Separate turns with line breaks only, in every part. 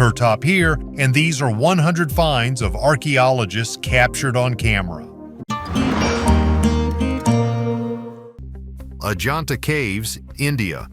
Kurtop here, and these are 100 finds of archaeologists captured on camera. Ajanta Caves, India.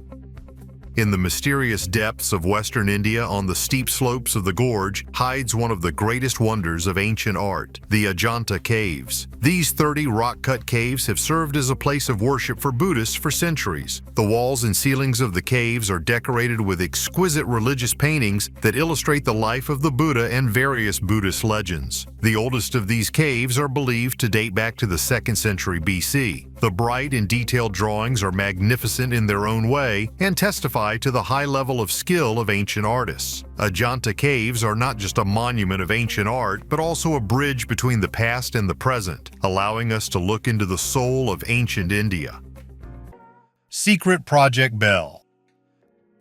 In the mysterious depths of western India on the steep slopes of the gorge hides one of the greatest wonders of ancient art, the Ajanta Caves. These 30 rock-cut caves have served as a place of worship for Buddhists for centuries. The walls and ceilings of the caves are decorated with exquisite religious paintings that illustrate the life of the Buddha and various Buddhist legends. The oldest of these caves are believed to date back to the 2nd century BC. The bright and detailed drawings are magnificent in their own way and testify to the high level of skill of ancient artists. Ajanta Caves are not just a monument of ancient art, but also a bridge between the past and the present, allowing us to look into the soul of ancient India. Secret Project Bell.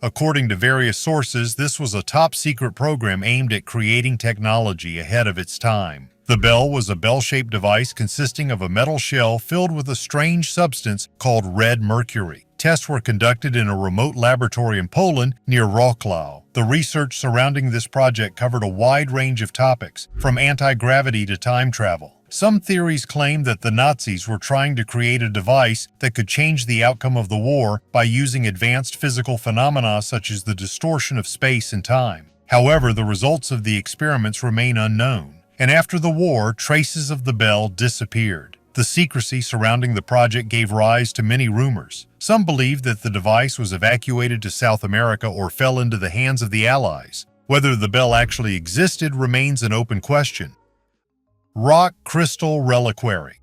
According to various sources, this was a top-secret program aimed at creating technology ahead of its time. The bell was a bell-shaped device consisting of a metal shell filled with a strange substance called red mercury. Tests were conducted in a remote laboratory in Poland near Wrocław. The research surrounding this project covered a wide range of topics, from anti-gravity to time travel. Some theories claim that the Nazis were trying to create a device that could change the outcome of the war by using advanced physical phenomena such as the distortion of space and time. However, the results of the experiments remain unknown, and after the war, traces of the bell disappeared. The secrecy surrounding the project gave rise to many rumors. Some believed that the device was evacuated to South America or fell into the hands of the Allies. Whether the bell actually existed remains an open question. Rock Crystal Reliquary.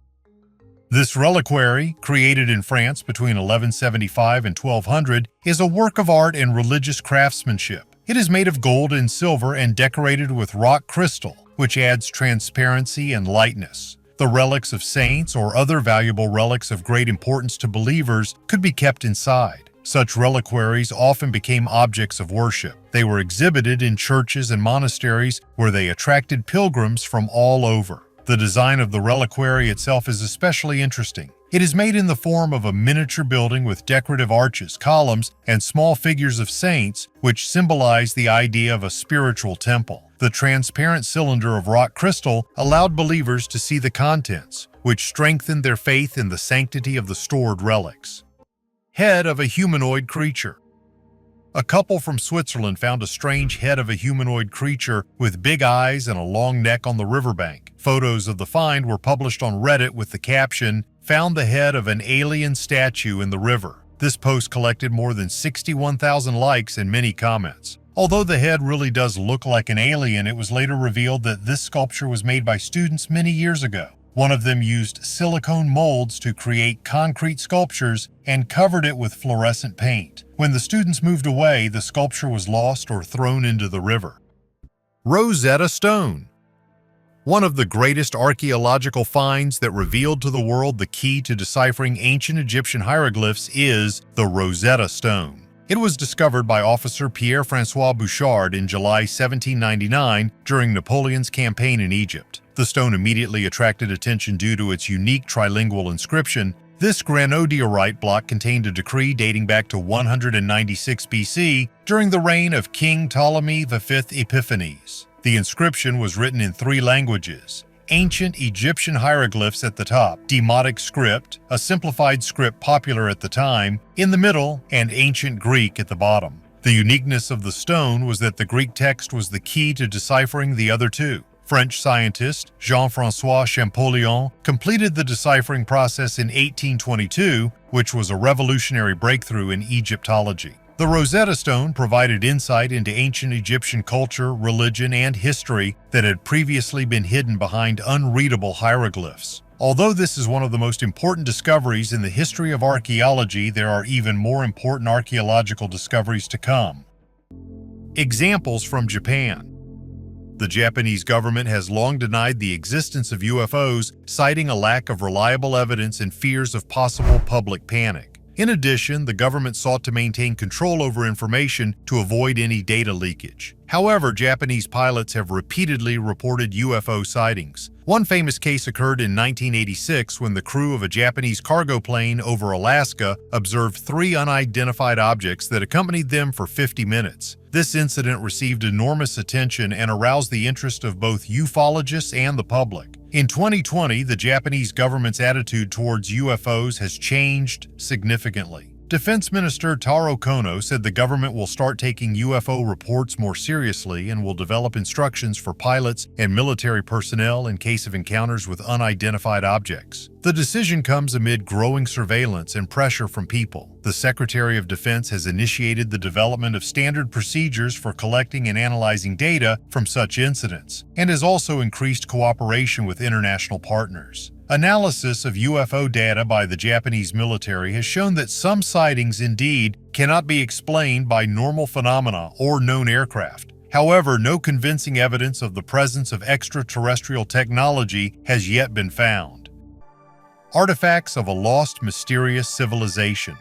This reliquary, created in France between 1175 and 1200, is a work of art and religious craftsmanship. It is made of gold and silver and decorated with rock crystal, which adds transparency and lightness. The relics of saints or other valuable relics of great importance to believers could be kept inside. Such reliquaries often became objects of worship. They were exhibited in churches and monasteries where they attracted pilgrims from all over. The design of the reliquary itself is especially interesting. It is made in the form of a miniature building with decorative arches, columns, and small figures of saints, which symbolize the idea of a spiritual temple. The transparent cylinder of rock crystal allowed believers to see the contents, which strengthened their faith in the sanctity of the stored relics. Head of a humanoid creature. A couple from Switzerland found a strange head of a humanoid creature with big eyes and a long neck on the riverbank. Photos of the find were published on Reddit with the caption, "Found the head of an alien statue in the river." This post collected more than 61,000 likes and many comments. Although the head really does look like an alien, it was later revealed that this sculpture was made by students many years ago. One of them used silicone molds to create concrete sculptures and covered it with fluorescent paint. When the students moved away, the sculpture was lost or thrown into the river. Rosetta Stone. One of the greatest archaeological finds that revealed to the world the key to deciphering ancient Egyptian hieroglyphs is the Rosetta Stone. It was discovered by officer Pierre-François Bouchard in July 1799 during Napoleon's campaign in Egypt. The stone immediately attracted attention due to its unique trilingual inscription. This granodiorite block contained a decree dating back to 196 BC during the reign of King Ptolemy V Epiphanes. The inscription was written in 3 languages: ancient Egyptian hieroglyphs at the top, Demotic script, a simplified script popular at the time, in the middle, and ancient Greek at the bottom. The uniqueness of the stone was that the Greek text was the key to deciphering the other 2. French scientist Jean-François Champollion completed the deciphering process in 1822, which was a revolutionary breakthrough in Egyptology. The Rosetta Stone provided insight into ancient Egyptian culture, religion, and history that had previously been hidden behind unreadable hieroglyphs. Although this is one of the most important discoveries in the history of archaeology, there are even more important archaeological discoveries to come. Examples from Japan. The Japanese government has long denied the existence of UFOs, citing a lack of reliable evidence and fears of possible public panic. In addition, the government sought to maintain control over information to avoid any data leakage. However, Japanese pilots have repeatedly reported UFO sightings. One famous case occurred in 1986 when the crew of a Japanese cargo plane over Alaska observed 3 unidentified objects that accompanied them for 50 minutes. This incident received enormous attention and aroused the interest of both ufologists and the public. In 2020, the Japanese government's attitude towards UFOs has changed significantly. Defense Minister Taro Kono said the government will start taking UFO reports more seriously and will develop instructions for pilots and military personnel in case of encounters with unidentified objects. The decision comes amid growing surveillance and pressure from people. The Secretary of Defense has initiated the development of standard procedures for collecting and analyzing data from such incidents, and has also increased cooperation with international partners. Analysis of UFO data by the Japanese military has shown that some sightings indeed cannot be explained by normal phenomena or known aircraft. However, no convincing evidence of the presence of extraterrestrial technology has yet been found. Artifacts of a lost, mysterious civilization.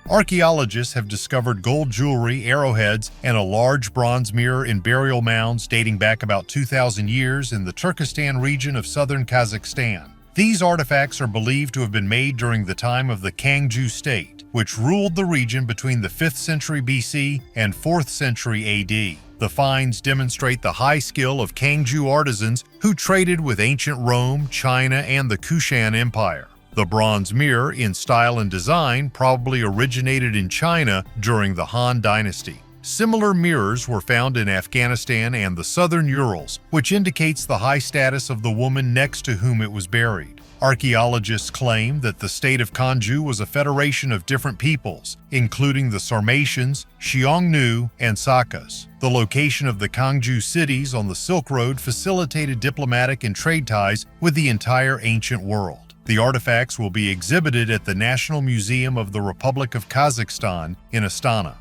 Archaeologists have discovered gold jewelry, arrowheads, and a large bronze mirror in burial mounds dating back about 2,000 years in the Turkestan region of southern Kazakhstan. These artifacts are believed to have been made during the time of the Kangju state, which ruled the region between the 5th century BC and 4th century AD. The finds demonstrate the high skill of Kangju artisans who traded with ancient Rome, China, and the Kushan Empire. The bronze mirror, in style and design, probably originated in China during the Han Dynasty. Similar mirrors were found in Afghanistan and the southern Urals, which indicates the high status of the woman next to whom it was buried. Archaeologists claim that the state of Kangju was a federation of different peoples, including the Sarmatians, Xiongnu, and Sakas. The location of the Kangju cities on the Silk Road facilitated diplomatic and trade ties with the entire ancient world. The artifacts will be exhibited at the National Museum of the Republic of Kazakhstan in Astana.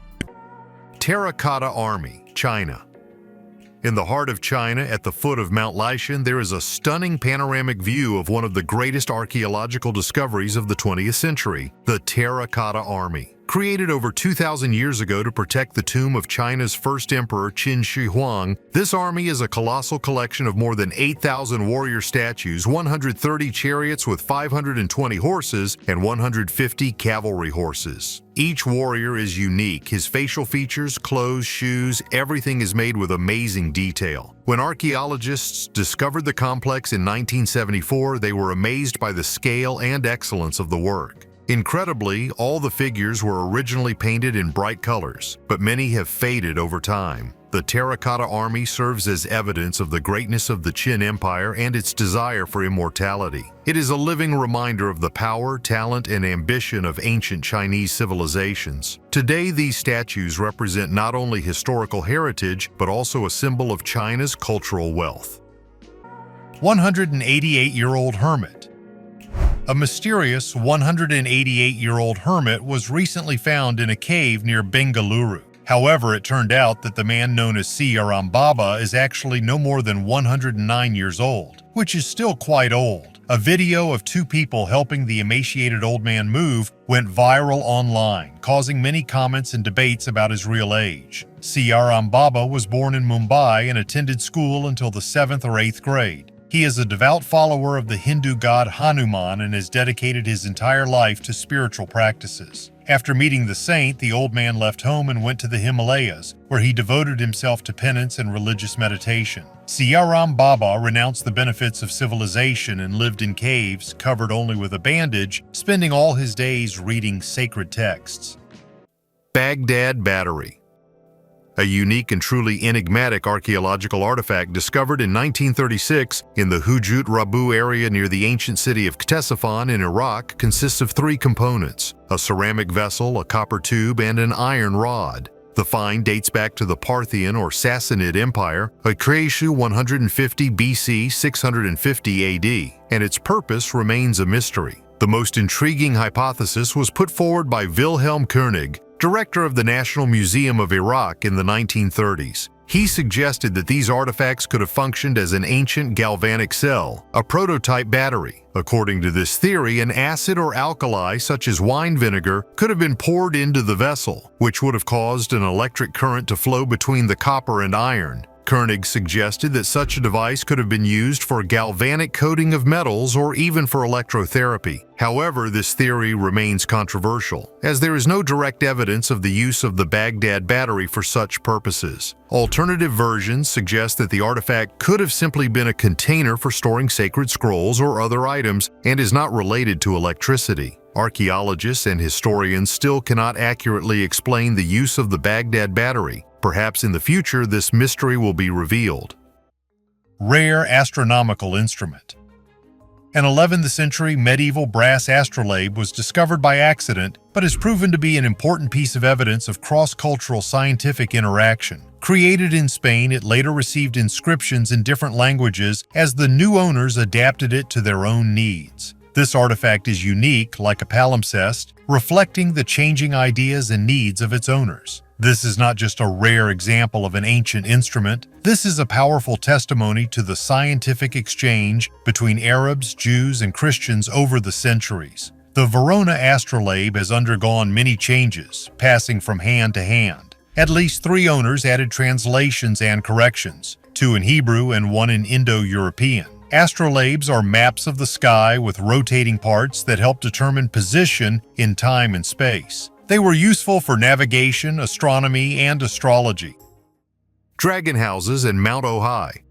Terracotta Army, China. In the heart of China, at the foot of Mount Laishan, there is a stunning panoramic view of one of the greatest archaeological discoveries of the 20th century, the Terracotta Army. Created over 2,000 years ago to protect the tomb of China's first emperor Qin Shi Huang, this army is a colossal collection of more than 8,000 warrior statues, 130 chariots with 520 horses, and 150 cavalry horses. Each warrior is unique. His facial features, clothes, shoes, everything is made with amazing detail. When archaeologists discovered the complex in 1974, they were amazed by the scale and excellence of the work. Incredibly, all the figures were originally painted in bright colors, but many have faded over time. The Terracotta Army serves as evidence of the greatness of the Qin Empire and its desire for immortality. It is a living reminder of the power, talent, and ambition of ancient Chinese civilizations. Today, these statues represent not only historical heritage, but also a symbol of China's cultural wealth. 188-year-old hermit. A mysterious 188-year-old hermit was recently found in a cave near Bengaluru. However, it turned out that the man known as Siaram Baba is actually no more than 109 years old, which is still quite old. A video of 2 people helping the emaciated old man move went viral online, causing many comments and debates about his real age. Siaram Baba was born in Mumbai and attended school until the 7th or 8th grade. He is a devout follower of the Hindu god Hanuman and has dedicated his entire life to spiritual practices. After meeting the saint, the old man left home and went to the Himalayas, where he devoted himself to penance and religious meditation. Siaram Baba renounced the benefits of civilization and lived in caves, covered only with a bandage, spending all his days reading sacred texts. Baghdad Battery. A unique and truly enigmatic archaeological artifact discovered in 1936 in the Hujut Rabu area near the ancient city of Ctesiphon in Iraq consists of 3 components: a ceramic vessel, a copper tube, and an iron rod. The find dates back to the Parthian or Sassanid Empire, Akreshu 150 BC 650 AD, and its purpose remains a mystery. The most intriguing hypothesis was put forward by Wilhelm Koenig, director of the National Museum of Iraq in the 1930s. He suggested that these artifacts could have functioned as an ancient galvanic cell, a prototype battery. According to this theory, an acid or alkali such as wine vinegar could have been poured into the vessel, which would have caused an electric current to flow between the copper and iron. Koenig suggested that such a device could have been used for galvanic coating of metals or even for electrotherapy. However, this theory remains controversial, as there is no direct evidence of the use of the Baghdad battery for such purposes. Alternative versions suggest that the artifact could have simply been a container for storing sacred scrolls or other items and is not related to electricity. Archaeologists and historians still cannot accurately explain the use of the Baghdad battery. Perhaps in the future this mystery will be revealed. Rare astronomical instrument. An 11th century medieval brass astrolabe was discovered by accident, but has proven to be an important piece of evidence of cross-cultural scientific interaction. Created in Spain, it later received inscriptions in different languages as the new owners adapted it to their own needs. This artifact is unique, like a palimpsest, reflecting the changing ideas and needs of its owners. This is not just a rare example of an ancient instrument. This is a powerful testimony to the scientific exchange between Arabs, Jews, and Christians over the centuries. The Verona astrolabe has undergone many changes, passing from hand to hand. At least 3 owners added translations and corrections, 2 in Hebrew and 1 in Indo-European. Astrolabes are maps of the sky with rotating parts that help determine position in time and space. They were useful for navigation, astronomy, and astrology. Dragon houses in Mount Ojai.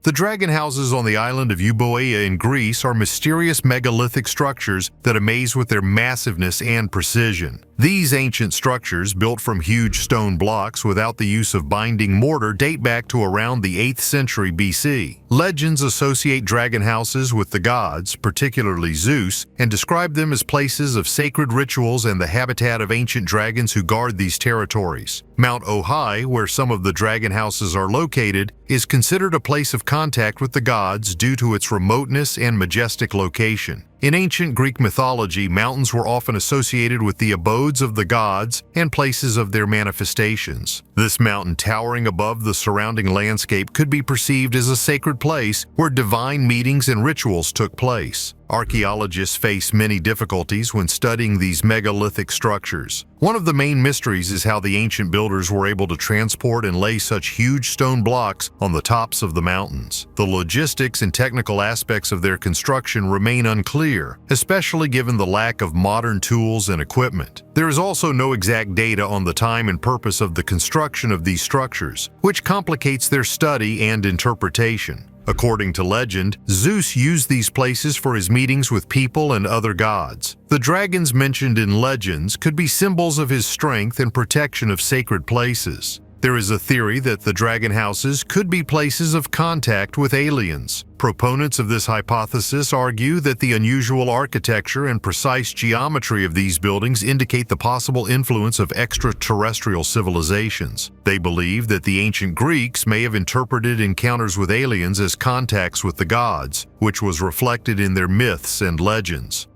The dragon houses on the island of Euboea in Greece are mysterious megalithic structures that amaze with their massiveness and precision. These ancient structures, built from huge stone blocks without the use of binding mortar, date back to around the 8th century BC. Legends associate dragon houses with the gods, particularly Zeus, and describe them as places of sacred rituals and the habitat of ancient dragons who guard these territories. Mount Ojai, where some of the dragon houses are located, is considered a place of contact with the gods due to its remoteness and majestic location. In ancient Greek mythology, mountains were often associated with the abodes of the gods and places of their manifestations. This mountain, towering above the surrounding landscape, could be perceived as a sacred place where divine meetings and rituals took place. Archaeologists face many difficulties when studying these megalithic structures. One of the main mysteries is how the ancient builders were able to transport and lay such huge stone blocks on the tops of the mountains. The logistics and technical aspects of their construction remain unclear, especially given the lack of modern tools and equipment. There is also no exact data on the time and purpose of the construction of these structures, which complicates their study and interpretation. According to legend, Zeus used these places for his meetings with people and other gods. The dragons mentioned in legends could be symbols of his strength and protection of sacred places. There is a theory that the dragon houses could be places of contact with aliens. Proponents of this hypothesis argue that the unusual architecture and precise geometry of these buildings indicate the possible influence of extraterrestrial civilizations. They believe that the ancient Greeks may have interpreted encounters with aliens as contacts with the gods, which was reflected in their myths and legends.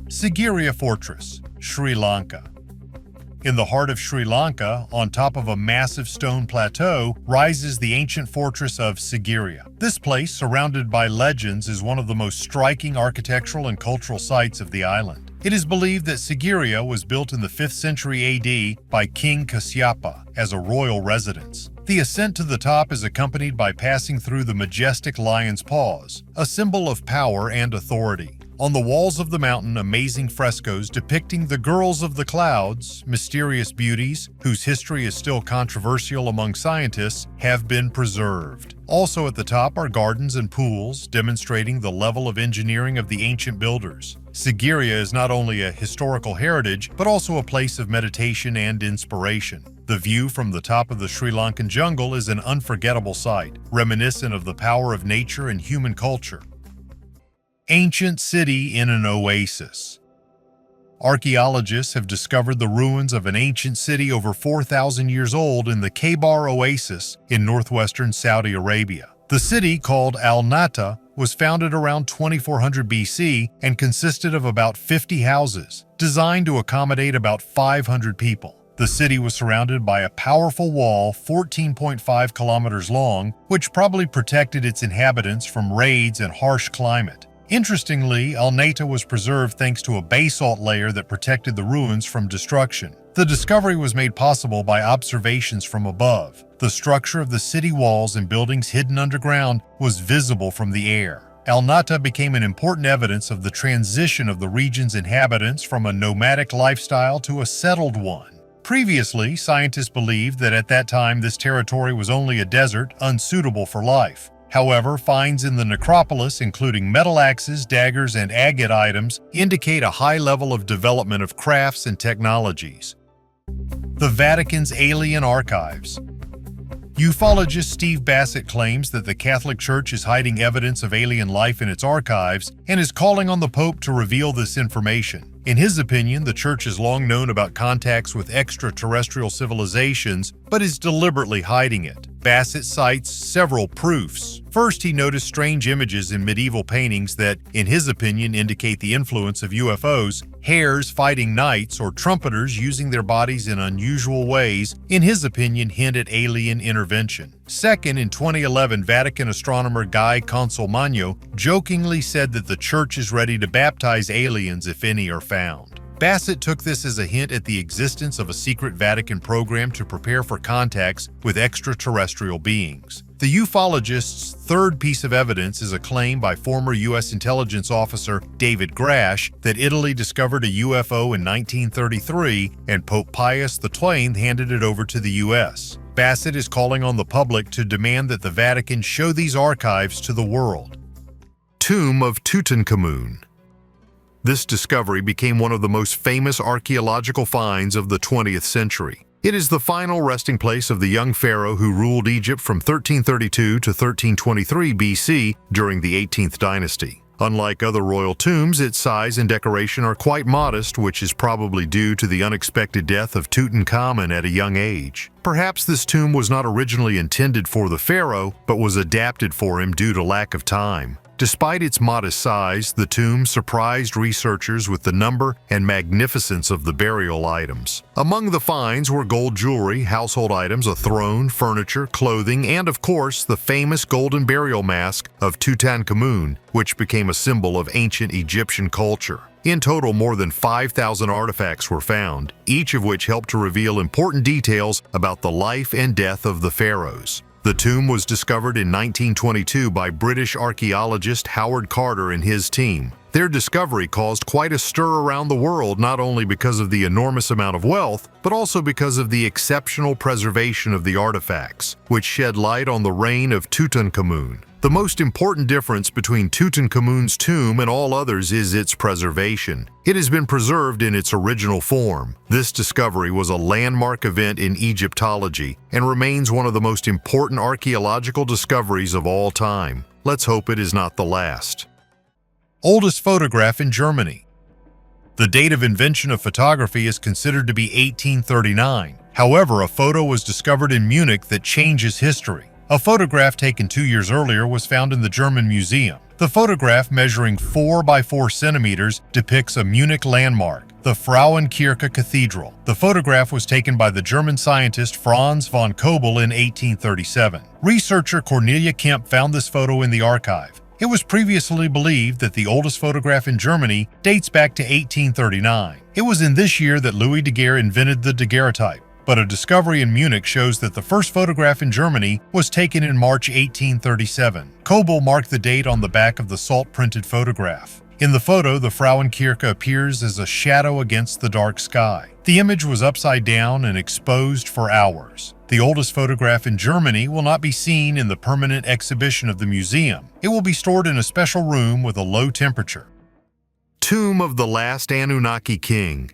Sigiriya Fortress, Sri Lanka. In the heart of Sri Lanka, on top of a massive stone plateau, rises the ancient fortress of Sigiriya. This place, surrounded by legends, is one of the most striking architectural and cultural sites of the island. It is believed that Sigiriya was built in the 5th century AD by King Kasyapa as a royal residence. The ascent to the top is accompanied by passing through the majestic lion's paws, a symbol of power and authority. On the walls of the mountain, amazing frescoes depicting the girls of the clouds, mysterious beauties, whose history is still controversial among scientists, have been preserved. Also at the top are gardens and pools, demonstrating the level of engineering of the ancient builders. Sigiriya is not only a historical heritage, but also a place of meditation and inspiration. The view from the top of the Sri Lankan jungle is an unforgettable sight, reminiscent of the power of nature and human culture. Ancient city in an oasis. Archaeologists have discovered the ruins of an ancient city over 4,000 years old in the Khaybar Oasis in northwestern Saudi Arabia. The city, called Al-Natah, was founded around 2400 BC and consisted of about 50 houses, designed to accommodate about 500 people. The city was surrounded by a powerful wall 14.5 kilometers long, which probably protected its inhabitants from raids and harsh climate. Interestingly, Al-Natah was preserved thanks to a basalt layer that protected the ruins from destruction. The discovery was made possible by observations from above. The structure of the city walls and buildings hidden underground was visible from the air. Al-Natah became an important evidence of the transition of the region's inhabitants from a nomadic lifestyle to a settled one. Previously, scientists believed that at that time this territory was only a desert, unsuitable for life. However, finds in the necropolis, including metal axes, daggers, and agate items, indicate a high level of development of crafts and technologies. The Vatican's alien archives. Ufologist Steve Bassett claims that the Catholic Church is hiding evidence of alien life in its archives and is calling on the Pope to reveal this information. In his opinion, the Church has long known about contacts with extraterrestrial civilizations, but is deliberately hiding it. Bassett cites several proofs. First, he noticed strange images in medieval paintings that, in his opinion, indicate the influence of UFOs, hares fighting knights, or trumpeters using their bodies in unusual ways, in his opinion, hint at alien intervention. Second, in 2011, Vatican astronomer Guy Consolmagno jokingly said that the Church is ready to baptize aliens if any are found. Bassett took this as a hint at the existence of a secret Vatican program to prepare for contacts with extraterrestrial beings. The ufologist's third piece of evidence is a claim by former U.S. intelligence officer David Grash that Italy discovered a UFO in 1933 and Pope Pius XII handed it over to the U.S. Bassett is calling on the public to demand that the Vatican show these archives to the world. Tomb of Tutankhamun. This discovery became one of the most famous archaeological finds of the 20th century. It is the final resting place of the young pharaoh who ruled Egypt from 1332 to 1323 BC during the 18th dynasty. Unlike other royal tombs, its size and decoration are quite modest, which is probably due to the unexpected death of Tutankhamun at a young age. Perhaps this tomb was not originally intended for the pharaoh, but was adapted for him due to lack of time. Despite its modest size, the tomb surprised researchers with the number and magnificence of the burial items. Among the finds were gold jewelry, household items, a throne, furniture, clothing, and of course, the famous golden burial mask of Tutankhamun, which became a symbol of ancient Egyptian culture. In total, more than 5,000 artifacts were found, each of which helped to reveal important details about the life and death of the pharaohs. The tomb was discovered in 1922 by British archaeologist Howard Carter and his team. Their discovery caused quite a stir around the world, not only because of the enormous amount of wealth, but also because of the exceptional preservation of the artifacts, which shed light on the reign of Tutankhamun. The most important difference between Tutankhamun's tomb and all others is its preservation. It has been preserved in its original form. This discovery was a landmark event in Egyptology and remains one of the most important archaeological discoveries of all time. Let's hope it is not the last. Oldest photograph in Germany. The date of invention of photography is considered to be 1839. However, a photo was discovered in Munich that changes history. A photograph taken 2 years earlier was found in the German museum. The photograph, measuring 4 by 4 centimeters, depicts a Munich landmark, the Frauenkirche Cathedral. The photograph was taken by the German scientist Franz von Kobel in 1837. Researcher Cornelia Kemp found this photo in the archive. It was previously believed that the oldest photograph in Germany dates back to 1839. It was in this year that Louis Daguerre invented the daguerreotype. But a discovery in Munich shows that the first photograph in Germany was taken in March 1837. Kobel marked the date on the back of the salt-printed photograph. In the photo, the Frauenkirche appears as a shadow against the dark sky. The image was upside down and exposed for hours. The oldest photograph in Germany will not be seen in the permanent exhibition of the museum. It will be stored in a special room with a low temperature. Tomb of the last Anunnaki king.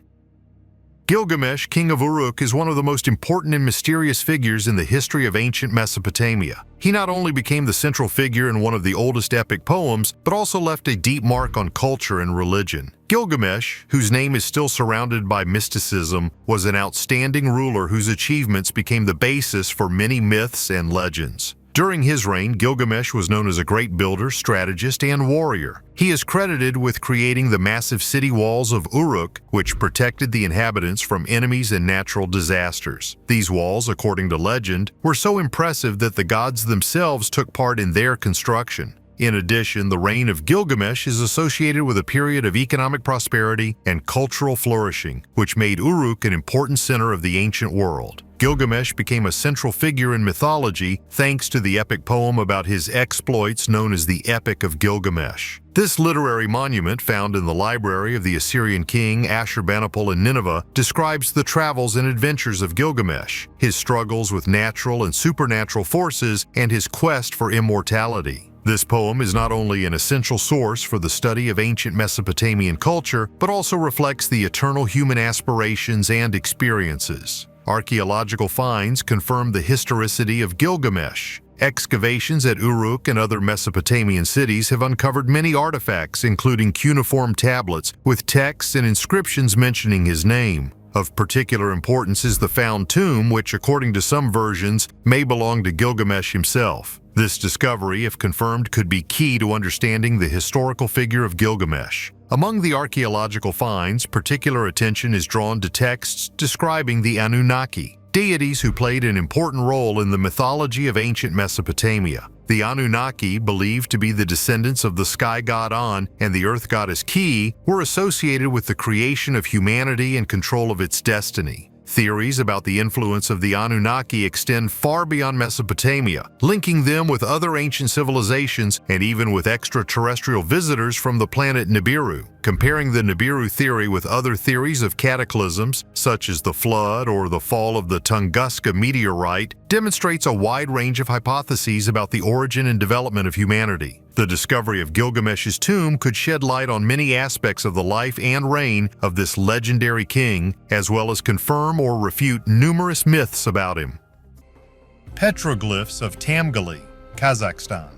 Gilgamesh, king of Uruk, is one of the most important and mysterious figures in the history of ancient Mesopotamia. He not only became the central figure in one of the oldest epic poems, but also left a deep mark on culture and religion. Gilgamesh, whose name is still surrounded by mysticism, was an outstanding ruler whose achievements became the basis for many myths and legends. During his reign, Gilgamesh was known as a great builder, strategist, and warrior. He is credited with creating the massive city walls of Uruk, which protected the inhabitants from enemies and natural disasters. These walls, according to legend, were so impressive that the gods themselves took part in their construction. In addition, the reign of Gilgamesh is associated with a period of economic prosperity and cultural flourishing, which made Uruk an important center of the ancient world. Gilgamesh became a central figure in mythology thanks to the epic poem about his exploits known as the Epic of Gilgamesh. This literary monument, found in the library of the Assyrian king Ashurbanipal in Nineveh, describes the travels and adventures of Gilgamesh, his struggles with natural and supernatural forces, and his quest for immortality. This poem is not only an essential source for the study of ancient Mesopotamian culture, but also reflects the eternal human aspirations and experiences. Archaeological finds confirm the historicity of Gilgamesh. Excavations at Uruk and other Mesopotamian cities have uncovered many artifacts, including cuneiform tablets with texts and inscriptions mentioning his name. Of particular importance is the found tomb, which, according to some versions, may belong to Gilgamesh himself. This discovery, if confirmed, could be key to understanding the historical figure of Gilgamesh. Among the archaeological finds, particular attention is drawn to texts describing the Anunnaki, deities who played an important role in the mythology of ancient Mesopotamia. The Anunnaki, believed to be the descendants of the sky god An and the earth goddess Ki, were associated with the creation of humanity and control of its destiny. Theories about the influence of the Anunnaki extend far beyond Mesopotamia, linking them with other ancient civilizations and even with extraterrestrial visitors from the planet Nibiru. Comparing the Nibiru theory with other theories of cataclysms, such as the flood or the fall of the Tunguska meteorite, demonstrates a wide range of hypotheses about the origin and development of humanity. The discovery of Gilgamesh's tomb could shed light on many aspects of the life and reign of this legendary king, as well as confirm or refute numerous myths about him. Petroglyphs of Tamgaly, Kazakhstan.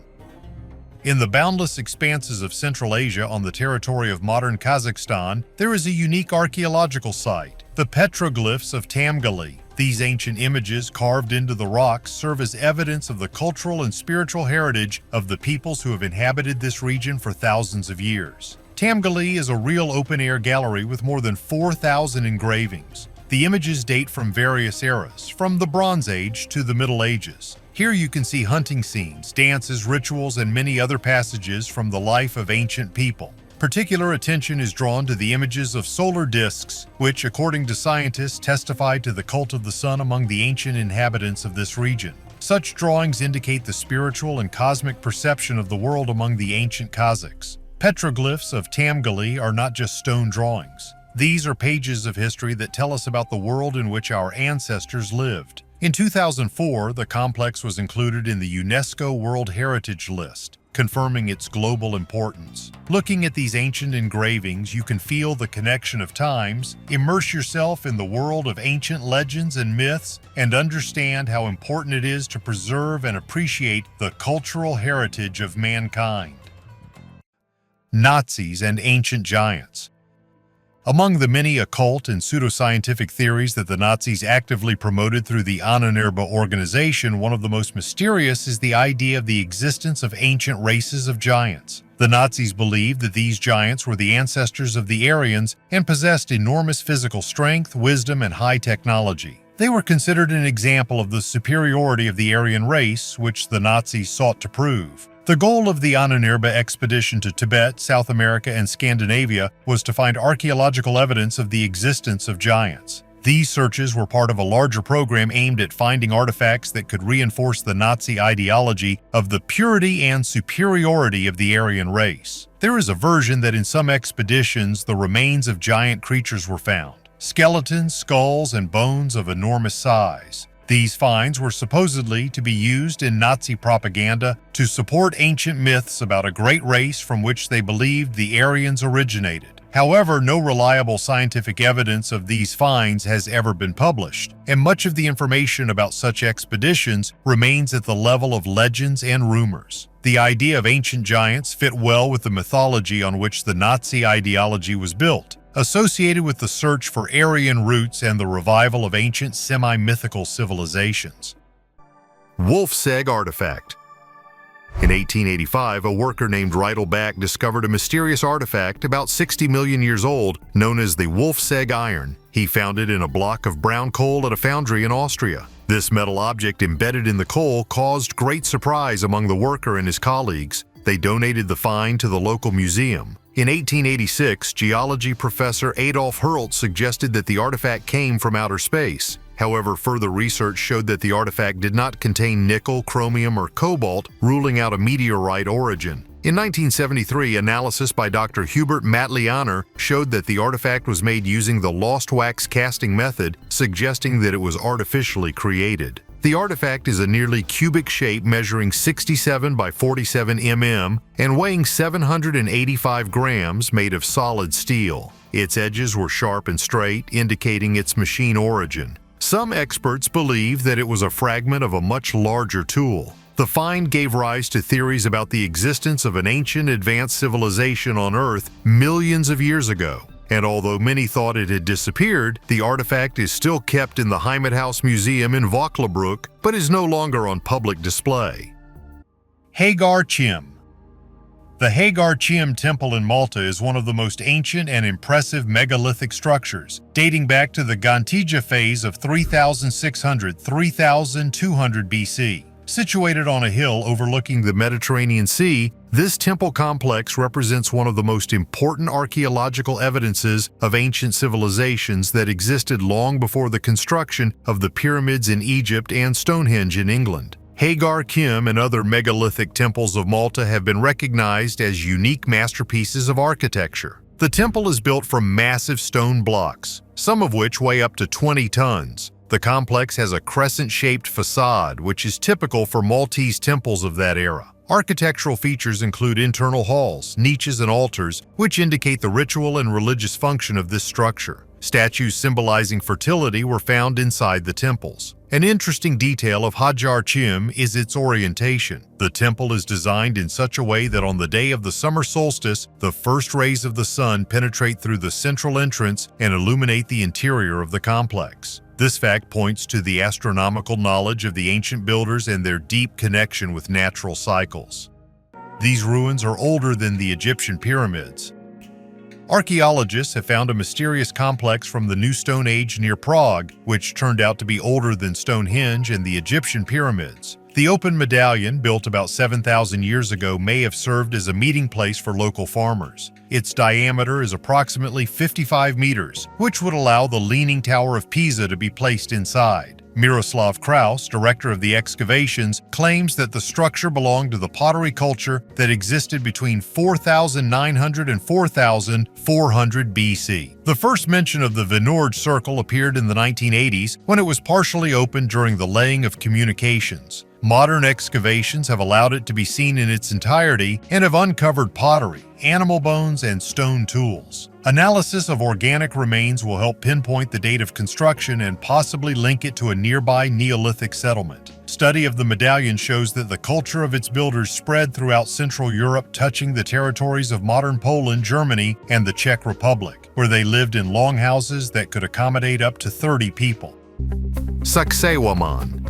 In the boundless expanses of Central Asia on the territory of modern Kazakhstan, there is a unique archaeological site, the petroglyphs of Tamgaly. These ancient images carved into the rocks serve as evidence of the cultural and spiritual heritage of the peoples who have inhabited this region for thousands of years. Tamgaly is a real open-air gallery with more than 4,000 engravings. The images date from various eras, from the Bronze Age to the Middle Ages. Here you can see hunting scenes, dances, rituals, and many other passages from the life of ancient people. Particular attention is drawn to the images of solar discs, which, according to scientists, testify to the cult of the sun among the ancient inhabitants of this region. Such drawings indicate the spiritual and cosmic perception of the world among the ancient Kazakhs. Petroglyphs of Tamgaly are not just stone drawings. These are pages of history that tell us about the world in which our ancestors lived. In 2004, the complex was included in the UNESCO World Heritage List, confirming its global importance. Looking at these ancient engravings, you can feel the connection of times, immerse yourself in the world of ancient legends and myths, and understand how important it is to preserve and appreciate the cultural heritage of mankind. Nazis and ancient giants. Among the many occult and pseudoscientific theories that the Nazis actively promoted through the Amenhotep organization, one of the most mysterious is the idea of the existence of ancient races of giants. The Nazis believed that these giants were the ancestors of the Aryans and possessed enormous physical strength, wisdom, and high technology. They were considered an example of the superiority of the Aryan race, which the Nazis sought to prove. The goal of the Amenhotep expedition to Tibet, South America, and Scandinavia was to find archaeological evidence of the existence of giants. These searches were part of a larger program aimed at finding artifacts that could reinforce the Nazi ideology of the purity and superiority of the Aryan race. There is a version that in some expeditions the remains of giant creatures were found, skeletons, skulls, and bones of enormous size. These finds were supposedly to be used in Nazi propaganda to support ancient myths about a great race from which they believed the Aryans originated. However, no reliable scientific evidence of these finds has ever been published, and much of the information about such expeditions remains at the level of legends and rumors. The idea of ancient giants fit well with the mythology on which the Nazi ideology was built, associated with the search for Aryan roots and the revival of ancient semi-mythical civilizations. Wolfsegg artifact. In 1885, a worker named Riedelbach discovered a mysterious artifact about 60 million years old known as the Wolfsegg iron. He found it in a block of brown coal at a foundry in Austria. This metal object embedded in the coal caused great surprise among the worker and his colleagues. They donated the find to the local museum. In 1886, geology professor Adolf Hurlt suggested that the artifact came from outer space. However, further research showed that the artifact did not contain nickel, chromium, or cobalt, ruling out a meteorite origin. In 1973, analysis by Dr. Hubert Matlianer showed that the artifact was made using the lost wax casting method, suggesting that it was artificially created. The artifact is a nearly cubic shape measuring 67 by 47 mm and weighing 785 grams, made of solid steel. Its edges were sharp and straight, indicating its machine origin. Some experts believe that it was a fragment of a much larger tool. The find gave rise to theories about the existence of an ancient advanced civilization on Earth millions of years ago. And although many thought it had disappeared, the artifact is still kept in the Heimathaus Museum in Vöcklabruck, but is no longer on public display. Hagar Qim. The Hagar Qim Temple in Malta is one of the most ancient and impressive megalithic structures, dating back to the Gantija phase of 3600–3200 BC. Situated on a hill overlooking the Mediterranean Sea, this temple complex represents one of the most important archaeological evidences of ancient civilizations that existed long before the construction of the pyramids in Egypt and Stonehenge in England. Hagar Qim and other megalithic temples of Malta have been recognized as unique masterpieces of architecture. The temple is built from massive stone blocks, some of which weigh up to 20 tons. The complex has a crescent-shaped facade, which is typical for Maltese temples of that era. Architectural features include internal halls, niches, and altars, which indicate the ritual and religious function of this structure. Statues symbolizing fertility were found inside the temples. An interesting detail of Hagar Qim is its orientation. The temple is designed in such a way that on the day of the summer solstice, the first rays of the sun penetrate through the central entrance and illuminate the interior of the complex. This fact points to the astronomical knowledge of the ancient builders and their deep connection with natural cycles. These ruins are older than the Egyptian pyramids. Archaeologists have found a mysterious complex from the New Stone Age near Prague, which turned out to be older than Stonehenge and the Egyptian pyramids. The open medallion, built about 7,000 years ago, may have served as a meeting place for local farmers. Its diameter is approximately 55 meters, which would allow the Leaning Tower of Pisa to be placed inside. Miroslav Kraus, director of the excavations, claims that the structure belonged to the pottery culture that existed between 4,900 and 4,400 BC. The first mention of the Vinord Circle appeared in the 1980s when it was partially opened during the laying of communications. Modern excavations have allowed it to be seen in its entirety and have uncovered pottery, animal bones, and stone tools. Analysis of organic remains will help pinpoint the date of construction and possibly link it to a nearby Neolithic settlement. Study of the medallion shows that the culture of its builders spread throughout Central Europe, touching the territories of modern Poland, Germany, and the Czech Republic, where they lived in longhouses that could accommodate up to 30 people. Sacsayhuaman.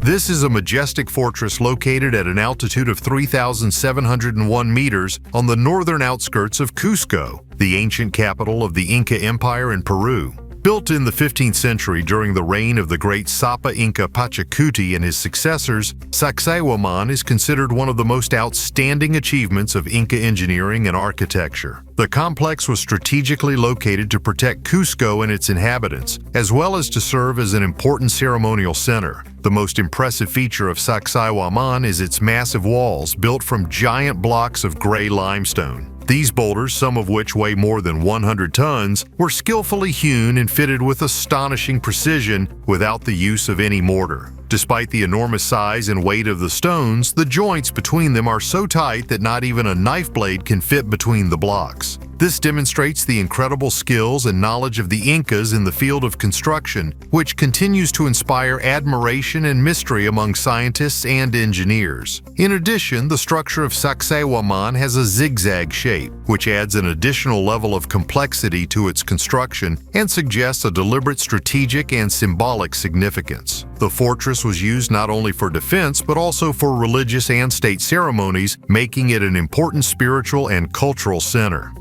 This is a majestic fortress located at an altitude of 3,701 meters on the northern outskirts of Cusco, the ancient capital of the Inca Empire in Peru. Built in the 15th century during the reign of the great Sapa Inca Pachacuti and his successors, Sacsayhuaman is considered one of the most outstanding achievements of Inca engineering and architecture. The complex was strategically located to protect Cusco and its inhabitants, as well as to serve as an important ceremonial center. The most impressive feature of Sacsayhuaman is its massive walls built from giant blocks of gray limestone. These boulders, some of which weigh more than 100 tons, were skillfully hewn and fitted with astonishing precision without the use of any mortar. Despite the enormous size and weight of the stones, the joints between them are so tight that not even a knife blade can fit between the blocks. This demonstrates the incredible skills and knowledge of the Incas in the field of construction, which continues to inspire admiration and mystery among scientists and engineers. In addition, the structure of Sacsayhuaman has a zigzag shape, which adds an additional level of complexity to its construction and suggests a deliberate strategic and symbolic significance. The fortress fortress was used not only for defense but also for religious and state ceremonies, making it an important spiritual and cultural center.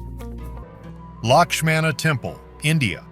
Lakshmana Temple, India.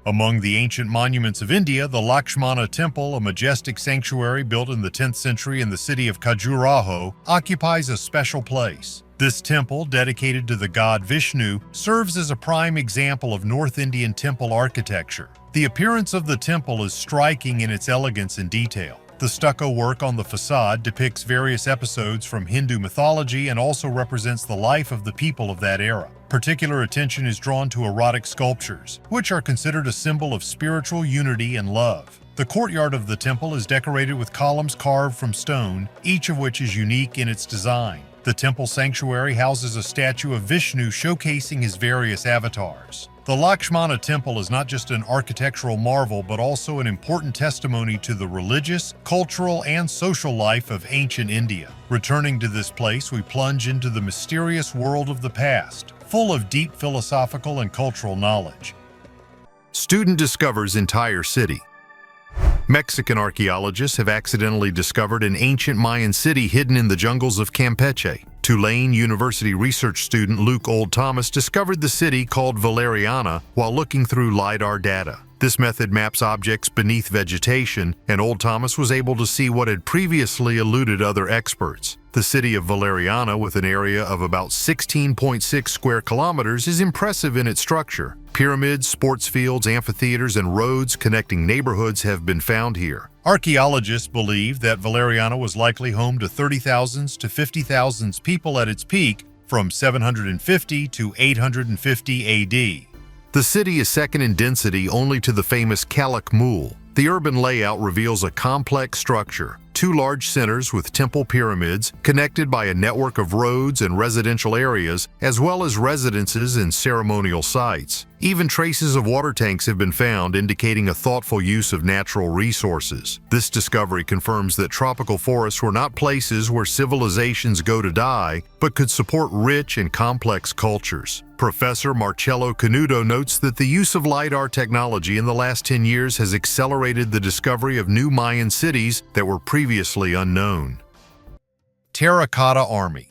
Among the ancient monuments of India, the Lakshmana Temple, a majestic sanctuary built in the 10th century in the city of Khajuraho, occupies a special place. This temple, dedicated to the god Vishnu, serves as a prime example of North Indian temple architecture. The appearance of the temple is striking in its elegance and detail. The stucco work on the facade depicts various episodes from Hindu mythology and also represents the life of the people of that era. Particular attention is drawn to erotic sculptures, which are considered a symbol of spiritual unity and love. The courtyard of the temple is decorated with columns carved from stone, each of which is unique in its design. The temple sanctuary houses a statue of Vishnu showcasing his various avatars. The Lakshmana Temple is not just an architectural marvel but also an important testimony to the religious, cultural, and social life of ancient India. Returning to this place, we plunge into the mysterious world of the past, full of deep philosophical and cultural knowledge. Student discovers entire city. Mexican archaeologists have accidentally discovered an ancient Mayan city hidden in the jungles of Campeche. Tulane University research student Luke Old Thomas discovered the city called Valeriana while looking through LiDAR data. This method maps objects beneath vegetation, and Old Thomas was able to see what had previously eluded other experts. The city of Valeriana, with an area of about 16.6 square kilometers, is impressive in its structure. Pyramids, sports fields, amphitheaters, and roads connecting neighborhoods have been found here. Archaeologists believe that Valeriana was likely home to 30,000 to 50,000 people at its peak from 750 to 850 AD. The city is second in density only to the famous Kalak Mul. The urban layout reveals a complex structure, two large centers with temple pyramids connected by a network of roads and residential areas, as well as residences and ceremonial sites. Even traces of water tanks have been found, indicating a thoughtful use of natural resources. This discovery confirms that tropical forests were not places where civilizations go to die, but could support rich and complex cultures. Professor Marcello Canuto notes that the use of LiDAR technology in the last 10 years has accelerated the discovery of new Mayan cities that were previously unknown. Terracotta Army.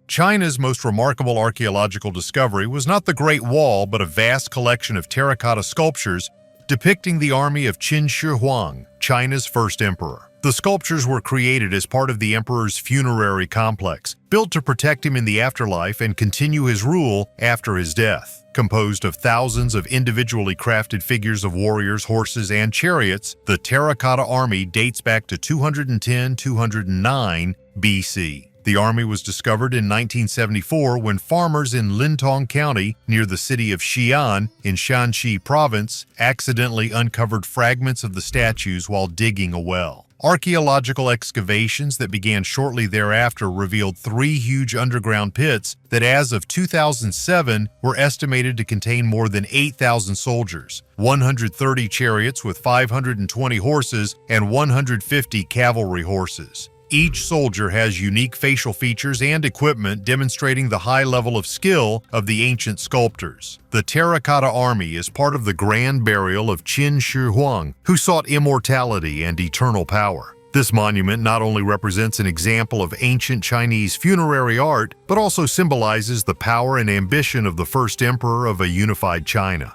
China's most remarkable archaeological discovery was not the Great Wall, but a vast collection of terracotta sculptures depicting the army of Qin Shi Huang, China's first emperor. The sculptures were created as part of the emperor's funerary complex, built to protect him in the afterlife and continue his rule after his death. Composed of thousands of individually crafted figures of warriors, horses, and chariots, the Terracotta Army dates back to 210-209 BC. The army was discovered in 1974 when farmers in Lintong County, near the city of Xi'an in Shanxi Province, accidentally uncovered fragments of the statues while digging a well. Archaeological excavations that began shortly thereafter revealed 3 huge underground pits that, as of 2007, were estimated to contain more than 8,000 soldiers, 130 chariots with 520 horses, and 150 cavalry horses. Each soldier has unique facial features and equipment demonstrating the high level of skill of the ancient sculptors. The Terracotta Army is part of the grand burial of Qin Shi Huang, who sought immortality and eternal power. This monument not only represents an example of ancient Chinese funerary art, but also symbolizes the power and ambition of the first emperor of a unified China.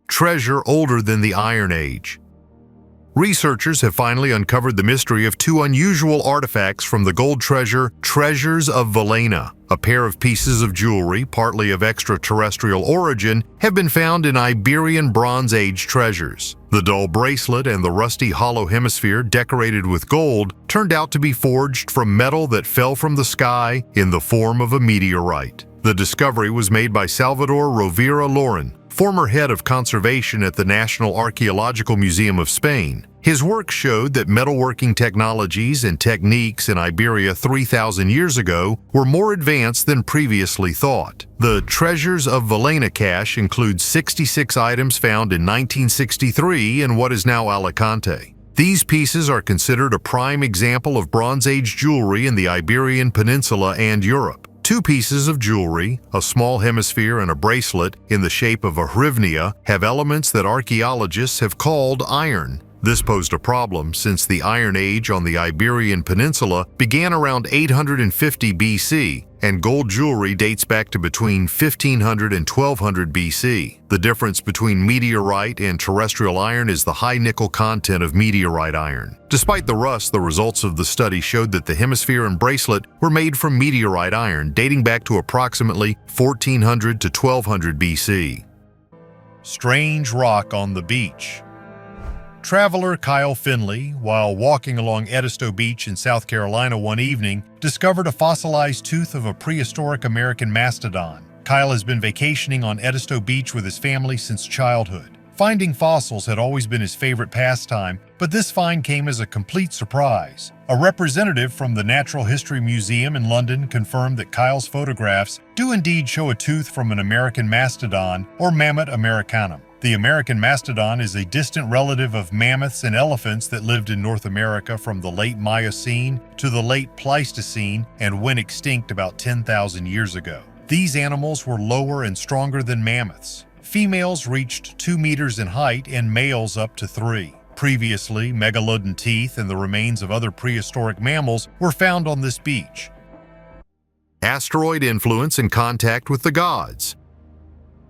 Treasure older than the Iron Age. Researchers have finally uncovered the mystery of 2 unusual artifacts from the gold treasures of Valena. A pair of pieces of jewelry, partly of extraterrestrial origin, have been found in Iberian Bronze Age treasures. The dull bracelet and the rusty hollow hemisphere decorated with gold turned out to be forged from metal that fell from the sky in the form of a meteorite. The discovery was made by Salvador Rovira Loren, former head of conservation at the National Archaeological Museum of Spain. His work showed that metalworking technologies and techniques in Iberia 3,000 years ago were more advanced than previously thought. The Treasures of Valena cache includes 66 items found in 1963 in what is now Alicante. These pieces are considered a prime example of Bronze Age jewelry in the Iberian Peninsula and Europe. 2 pieces of jewelry, a small hemisphere and a bracelet in the shape of a hrivnia, have elements that archaeologists have called iron. This posed a problem since the Iron Age on the Iberian Peninsula began around 850 BC, and gold jewelry dates back to between 1500 and 1200 BC. The difference between meteorite and terrestrial iron is the high nickel content of meteorite iron. Despite the rust, the results of the study showed that the hemisphere and bracelet were made from meteorite iron dating back to approximately 1400 to 1200 BC. Strange rock on the beach. Traveler Kyle Finley, while walking along Edisto Beach in South Carolina one evening, discovered a fossilized tooth of a prehistoric American mastodon. Kyle has been vacationing on Edisto Beach with his family since childhood. Finding fossils had always been his favorite pastime, but this find came as a complete surprise. A representative from the Natural History Museum in London confirmed that Kyle's photographs do indeed show a tooth from an American mastodon, or Mammoth americanum. The American mastodon is a distant relative of mammoths and elephants that lived in North America from the late Miocene to the late Pleistocene and went extinct about 10,000 years ago. These animals were lower and stronger than mammoths. Females reached 2 meters in height and males up to 3. Previously, megalodon teeth and the remains of other prehistoric mammals were found on this beach. Asteroid influence and contact with the gods.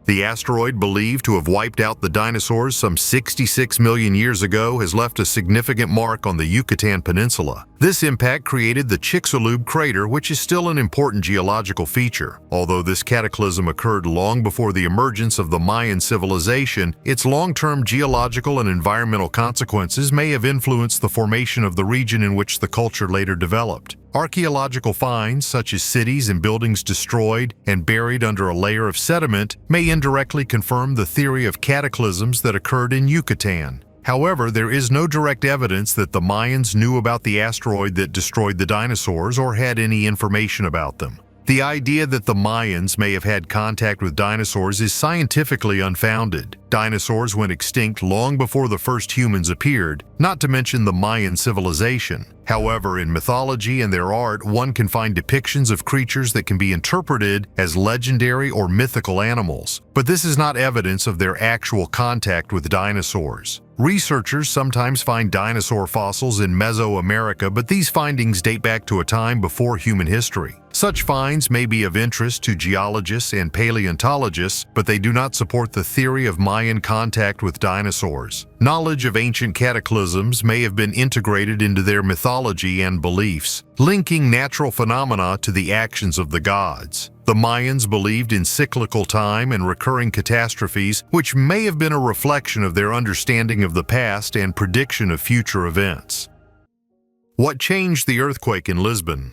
The asteroid, believed to have wiped out the dinosaurs some 66 million years ago, has left a significant mark on the Yucatan Peninsula. This impact created the Chicxulub crater, which is still an important geological feature. Although this cataclysm occurred long before the emergence of the Mayan civilization, its long-term geological and environmental consequences may have influenced the formation of the region in which the culture later developed. Archaeological finds, such as cities and buildings destroyed and buried under a layer of sediment, may indirectly confirm the theory of cataclysms that occurred in Yucatan. However, there is no direct evidence that the Mayans knew about the asteroid that destroyed the dinosaurs or had any information about them. The idea that the Mayans may have had contact with dinosaurs is scientifically unfounded. Dinosaurs went extinct long before the first humans appeared, not to mention the Mayan civilization. However, in mythology and their art, one can find depictions of creatures that can be interpreted as legendary or mythical animals, but this is not evidence of their actual contact with dinosaurs. Researchers sometimes find dinosaur fossils in Mesoamerica, but these findings date back to a time before human history. Such finds may be of interest to geologists and paleontologists, but they do not support the theory of Mayan contact with dinosaurs. Knowledge of ancient cataclysms may have been integrated into their mythology and beliefs, linking natural phenomena to the actions of the gods. The Mayans believed in cyclical time and recurring catastrophes, which may have been a reflection of their understanding of the past and prediction of future events. What changed the earthquake in Lisbon?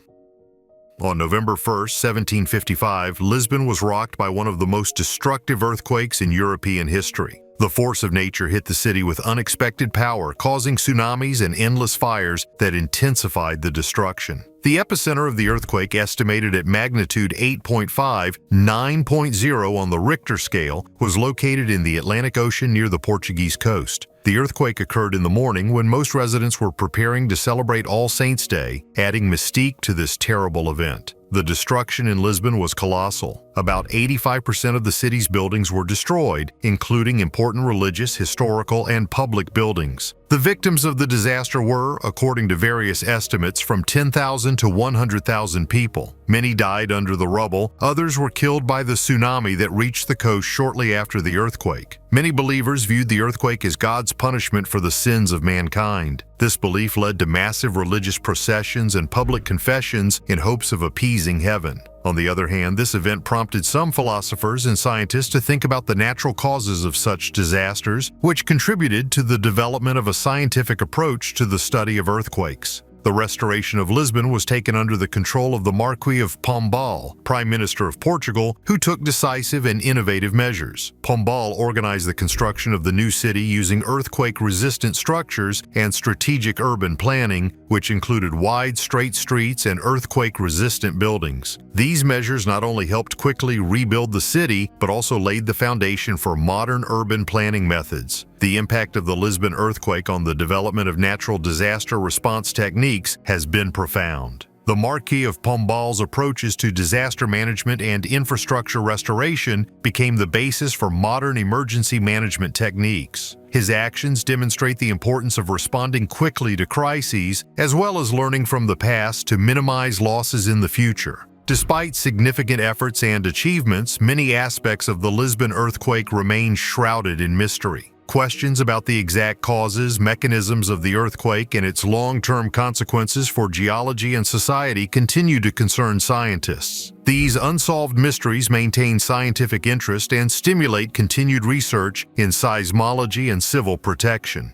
On November 1, 1755, Lisbon was rocked by one of the most destructive earthquakes in European history. The force of nature hit the city with unexpected power, causing tsunamis and endless fires that intensified the destruction. The epicenter of the earthquake, estimated at magnitude 8.5, 9.0 on the Richter scale, was located in the Atlantic Ocean near the Portuguese coast. The earthquake occurred in the morning when most residents were preparing to celebrate All Saints' Day, adding mystique to this terrible event. The destruction in Lisbon was colossal. About 85% of the city's buildings were destroyed, including important religious, historical, and public buildings. The victims of the disaster were, according to various estimates, from 10,000 to 100,000 people. Many died under the rubble. Others were killed by the tsunami that reached the coast shortly after the earthquake. Many believers viewed the earthquake as God's punishment for the sins of mankind. This belief led to massive religious processions and public confessions in hopes of appeasing heaven. On the other hand, this event prompted some philosophers and scientists to think about the natural causes of such disasters, which contributed to the development of a scientific approach to the study of earthquakes. The restoration of Lisbon was taken under the control of the Marquis of Pombal, Prime Minister of Portugal, who took decisive and innovative measures. Pombal organized the construction of the new city using earthquake-resistant structures and strategic urban planning, which included wide, straight streets and earthquake-resistant buildings. These measures not only helped quickly rebuild the city, but also laid the foundation for modern urban planning methods. The impact of the Lisbon earthquake on the development of natural disaster response techniques has been profound. The Marquis of Pombal's approaches to disaster management and infrastructure restoration became the basis for modern emergency management techniques. His actions demonstrate the importance of responding quickly to crises, as well as learning from the past to minimize losses in the future. Despite significant efforts and achievements, many aspects of the Lisbon earthquake remain shrouded in mystery. Questions about the exact causes, mechanisms of the earthquake, and its long-term consequences for geology and society continue to concern scientists. These unsolved mysteries maintain scientific interest and stimulate continued research in seismology and civil protection.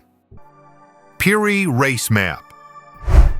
Piri Reis Map.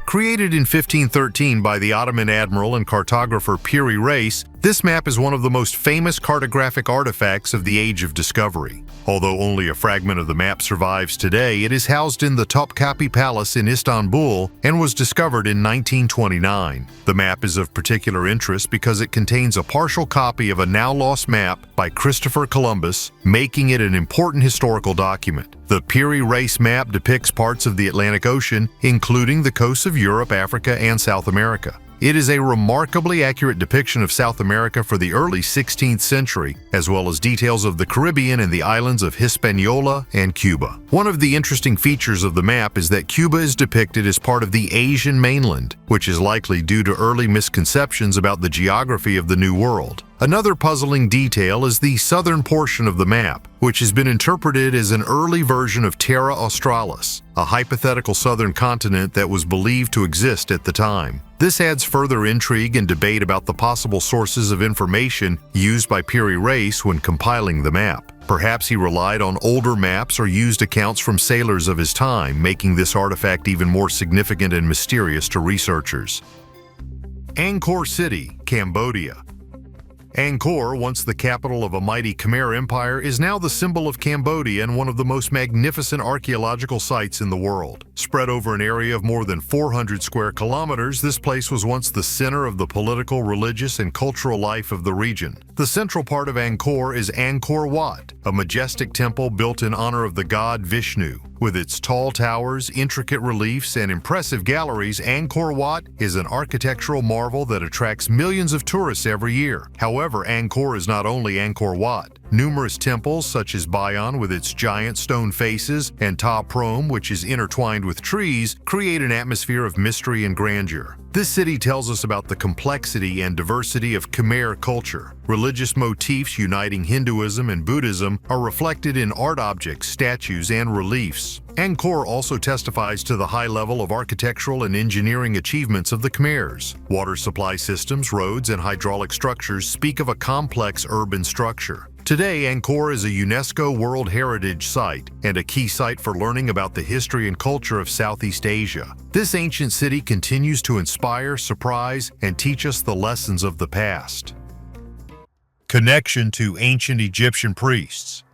Created in 1513 by the Ottoman admiral and cartographer Piri Reis, this map is one of the most famous cartographic artifacts of the Age of Discovery. Although only a fragment of the map survives today, it is housed in the Topkapi Palace in Istanbul and was discovered in 1929. The map is of particular interest because it contains a partial copy of a now-lost map by Christopher Columbus, making it an important historical document. The Piri Reis map depicts parts of the Atlantic Ocean, including the coasts of Europe, Africa, and South America. It is a remarkably accurate depiction of South America for the early 16th century, as well as details of the Caribbean and the islands of Hispaniola and Cuba. One of the interesting features of the map is that Cuba is depicted as part of the Asian mainland, which is likely due to early misconceptions about the geography of the New World. Another puzzling detail is the southern portion of the map, which has been interpreted as an early version of Terra Australis, a hypothetical southern continent that was believed to exist at the time. This adds further intrigue and debate about the possible sources of information used by Piri Reis when compiling the map. Perhaps he relied on older maps or used accounts from sailors of his time, making this artifact even more significant and mysterious to researchers. Angkor City, Cambodia. Angkor, once the capital of a mighty Khmer Empire, is now the symbol of Cambodia and one of the most magnificent archaeological sites in the world. Spread over an area of more than 400 square kilometers, this place was once the center of the political, religious, and cultural life of the region. The central part of Angkor is Angkor Wat, a majestic temple built in honor of the god Vishnu. With its tall towers, intricate reliefs, and impressive galleries, Angkor Wat is an architectural marvel that attracts millions of tourists every year. However, Angkor is not only Angkor Wat. Numerous temples, such as Bayon with its giant stone faces and Ta Prohm, which is intertwined with trees, create an atmosphere of mystery and grandeur. This city tells us about the complexity and diversity of Khmer culture. Religious motifs uniting Hinduism and Buddhism are reflected in art objects, statues, and reliefs. Angkor also testifies to the high level of architectural and engineering achievements of the Khmers. Water supply systems, roads, and hydraulic structures speak of a complex urban structure. Today, Angkor is a UNESCO World Heritage Site and a key site for learning about the history and culture of Southeast Asia. This ancient city continues to inspire, surprise, and teach us the lessons of the past. Connection to ancient Egyptian priests.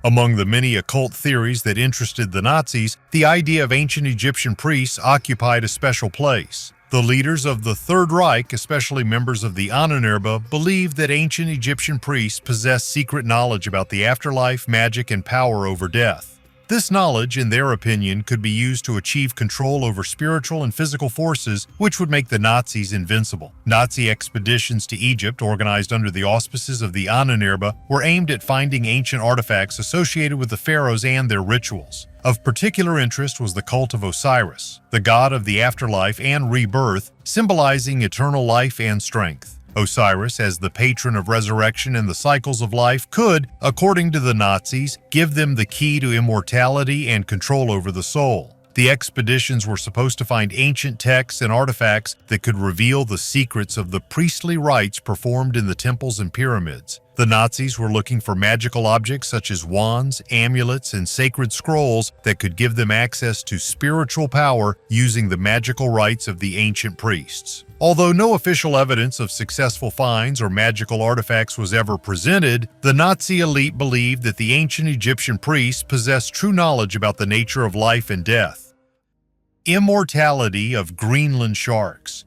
Among the many occult theories that interested the Nazis, the idea of ancient Egyptian priests occupied a special place. The leaders of the Third Reich, especially members of the Ahnenerbe, believed that ancient Egyptian priests possessed secret knowledge about the afterlife, magic, and power over death. This knowledge, in their opinion, could be used to achieve control over spiritual and physical forces, which would make the Nazis invincible. Nazi expeditions to Egypt, organized under the auspices of the Ahnenerbe, were aimed at finding ancient artifacts associated with the pharaohs and their rituals. Of particular interest was the cult of Osiris, the god of the afterlife and rebirth, symbolizing eternal life and strength. Osiris, as the patron of resurrection and the cycles of life, could, according to the Nazis, give them the key to immortality and control over the soul. The expeditions were supposed to find ancient texts and artifacts that could reveal the secrets of the priestly rites performed in the temples and pyramids. The Nazis were looking for magical objects such as wands, amulets, and sacred scrolls that could give them access to spiritual power using the magical rites of the ancient priests. Although no official evidence of successful finds or magical artifacts was ever presented, the Nazi elite believed that the ancient Egyptian priests possessed true knowledge about the nature of life and death. Immortality of Greenland sharks.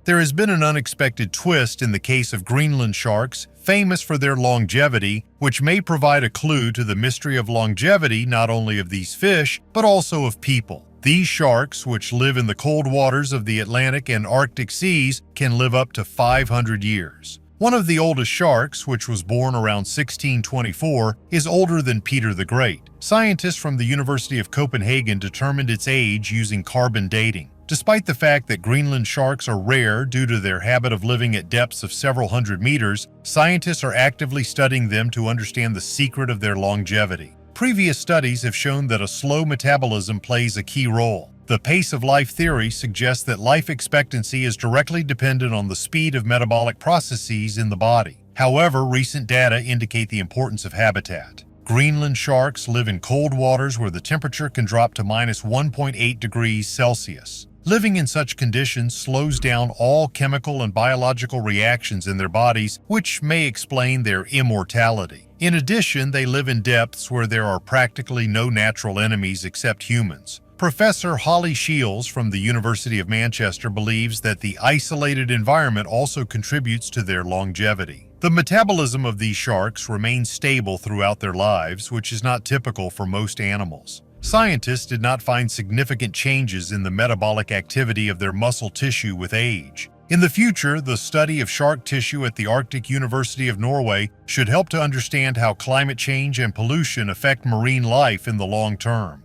There has been an unexpected twist in the case of Greenland sharks, famous for their longevity, which may provide a clue to the mystery of longevity not only of these fish, but also of people. These sharks, which live in the cold waters of the Atlantic and Arctic seas, can live up to 500 years. One of the oldest sharks, which was born around 1624, is older than Peter the Great. Scientists from the University of Copenhagen determined its age using carbon dating. Despite the fact that Greenland sharks are rare due to their habit of living at depths of several hundred meters, scientists are actively studying them to understand the secret of their longevity. Previous studies have shown that a slow metabolism plays a key role. The pace of life theory suggests that life expectancy is directly dependent on the speed of metabolic processes in the body. However, recent data indicate the importance of habitat. Greenland sharks live in cold waters where the temperature can drop to -1.8 degrees Celsius. Living in such conditions slows down all chemical and biological reactions in their bodies, which may explain their immortality. In addition, they live in depths where there are practically no natural enemies except humans. Professor Holly Shields from the University of Manchester believes that the isolated environment also contributes to their longevity. The metabolism of these sharks remains stable throughout their lives, which is not typical for most animals. Scientists did not find significant changes in the metabolic activity of their muscle tissue with age. In the future, the study of shark tissue at the Arctic University of Norway should help to understand how climate change and pollution affect marine life in the long term.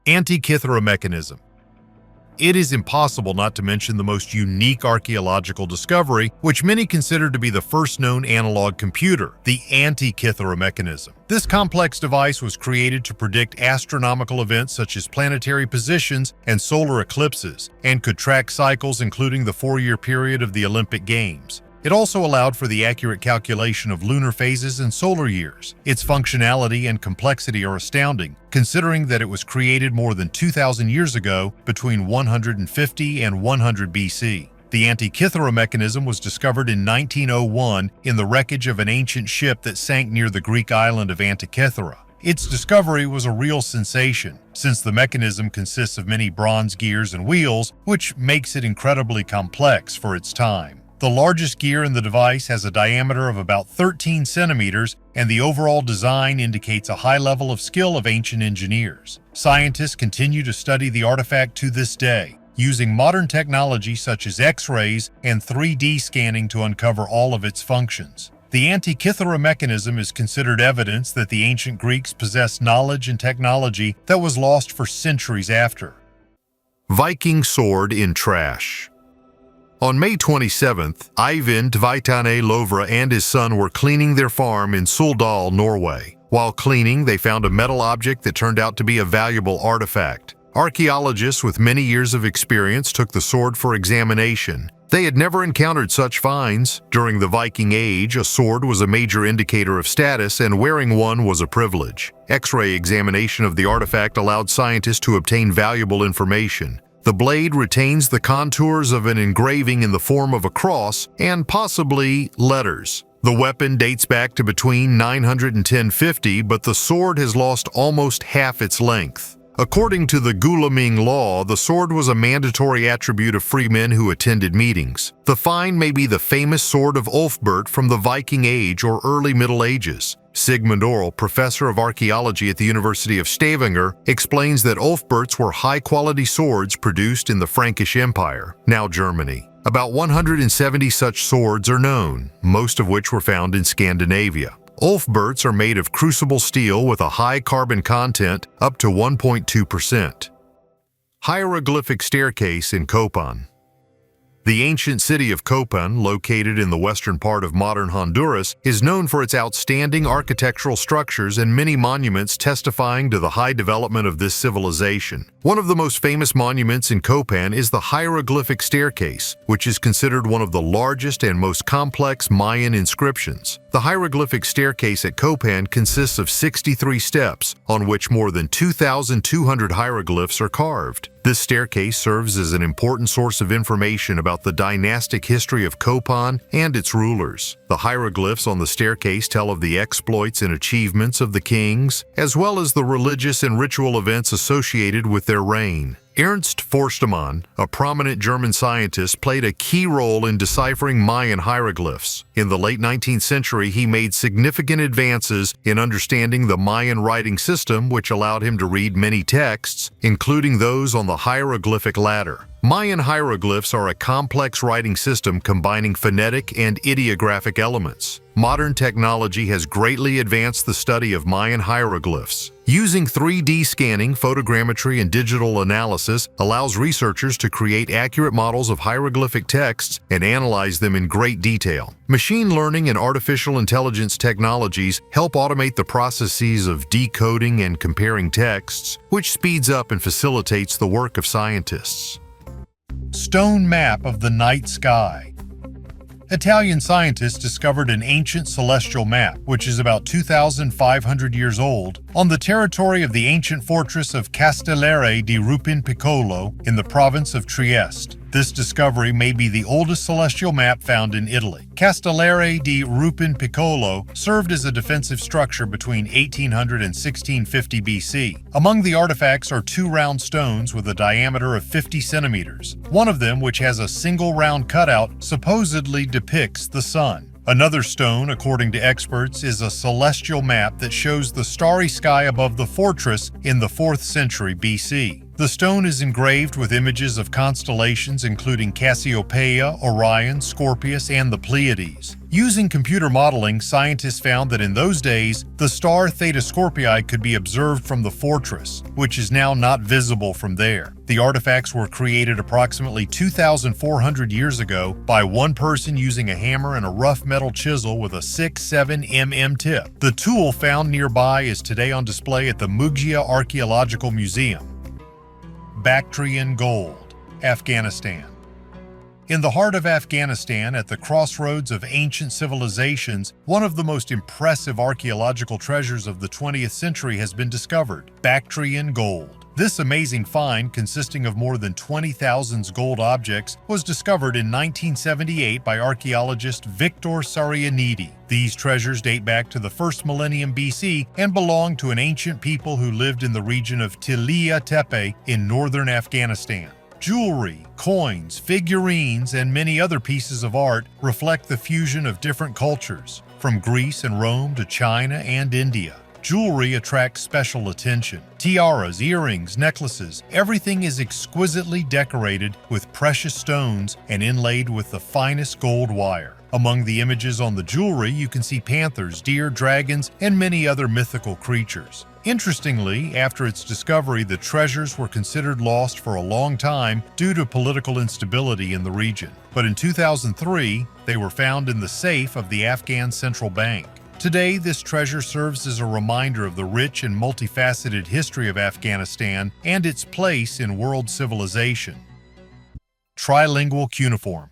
Antikythera mechanism. It is impossible not to mention the most unique archaeological discovery, which many consider to be the first known analog computer, the Antikythera mechanism. This complex device was created to predict astronomical events such as planetary positions and solar eclipses, and could track cycles including the 4-year period of the Olympic Games. It also allowed for the accurate calculation of lunar phases and solar years. Its functionality and complexity are astounding, considering that it was created more than 2,000 years ago between 150 and 100 BC. The Antikythera mechanism was discovered in 1901 in the wreckage of an ancient ship that sank near the Greek island of Antikythera. Its discovery was a real sensation, since the mechanism consists of many bronze gears and wheels, which makes it incredibly complex for its time. The largest gear in the device has a diameter of about 13 centimeters, and the overall design indicates a high level of skill of ancient engineers. Scientists continue to study the artifact to this day, using modern technology such as X-rays and 3D scanning to uncover all of its functions. The Antikythera mechanism is considered evidence that the ancient Greeks possessed knowledge and technology that was lost for centuries after. Viking sword in trash. On May 27th, Eivind Tveitane Lovra and his son were cleaning their farm in Suldal, Norway. While cleaning, they found a metal object that turned out to be a valuable artifact. Archaeologists with many years of experience took the sword for examination. They had never encountered such finds. During the Viking Age, a sword was a major indicator of status, and wearing one was a privilege. X-ray examination of the artifact allowed scientists to obtain valuable information. The blade retains the contours of an engraving in the form of a cross and possibly letters. The weapon dates back to between 900 and 1050, but the sword has lost almost half its length. According to the Gulaming law, the sword was a mandatory attribute of free men who attended meetings. The find may be the famous sword of Ulfbert from the Viking Age or early Middle Ages. Sigmund Orell, professor of archaeology at the University of Stavanger, explains that Ulfberts were high-quality swords produced in the Frankish Empire, now Germany. About 170 such swords are known, most of which were found in Scandinavia. Ulfberts are made of crucible steel with a high carbon content up to 1.2%. Hieroglyphic staircase in Copan. The ancient city of Copan, located in the western part of modern Honduras, is known for its outstanding architectural structures and many monuments testifying to the high development of this civilization. One of the most famous monuments in Copan is the hieroglyphic staircase, which is considered one of the largest and most complex Mayan inscriptions. The hieroglyphic staircase at Copan consists of 63 steps, on which more than 2,200 hieroglyphs are carved. This staircase serves as an important source of information about the dynastic history of Copan and its rulers. The hieroglyphs on the staircase tell of the exploits and achievements of the kings, as well as the religious and ritual events associated with their reign. Ernst Forstemann, a prominent German scientist, played a key role in deciphering Mayan hieroglyphs. In the late 19th century, he made significant advances in understanding the Mayan writing system, which allowed him to read many texts, including those on the hieroglyphic ladder. Mayan hieroglyphs are a complex writing system combining phonetic and ideographic elements. Modern technology has greatly advanced the study of Mayan hieroglyphs. Using 3D scanning, photogrammetry, and digital analysis allows researchers to create accurate models of hieroglyphic texts and analyze them in great detail. Machine learning and artificial intelligence technologies help automate the processes of decoding and comparing texts, which speeds up and facilitates the work of scientists.
Stone map of the night sky. Italian scientists discovered an ancient celestial map, which is about 2,500 years old, on the territory of the ancient fortress of Castellare di Rupin Piccolo in the province of Trieste. This discovery may be the oldest celestial map found in Italy. Castellare di Rupin Piccolo served as a defensive structure between 1800 and 1650 BC. Among the artifacts are two round stones with a diameter of 50 centimeters. One of them, which has a single round cutout, supposedly depicts the sun. Another stone, according to experts, is a celestial map that shows the starry sky above the fortress in the 4th century BC. The stone is engraved with images of constellations including Cassiopeia, Orion, Scorpius, and the Pleiades. Using computer modeling, scientists found that in those days, the star Theta Scorpii could be observed from the fortress, which is now not visible from there. The artifacts were created approximately 2,400 years ago by one person using a hammer and a rough metal chisel with a 6-7 mm tip. The tool found nearby is today on display at the Muggia Archaeological Museum. Bactrian gold, Afghanistan. In the heart of Afghanistan, at the crossroads of ancient civilizations, one of the most impressive archaeological treasures of the 20th century has been discovered: Bactrian gold. This amazing find, consisting of more than 20,000 gold objects, was discovered in 1978 by archaeologist Victor Sarianidi. These treasures date back to the 1st millennium BC and belong to an ancient people who lived in the region of Göbekli Tepe in northern Afghanistan. Jewelry, coins, figurines, and many other pieces of art reflect the fusion of different cultures, from Greece and Rome to China and India. Jewelry attracts special attention. Tiaras, earrings, necklaces, everything is exquisitely decorated with precious stones and inlaid with the finest gold wire. Among the images on the jewelry, you can see panthers, deer, dragons, and many other mythical creatures. Interestingly, after its discovery, the treasures were considered lost for a long time due to political instability in the region. But in 2003, they were found in the safe of the Afghan Central Bank. Today, this treasure serves as a reminder of the rich and multifaceted history of Afghanistan and its place in world civilization. Trilingual cuneiform.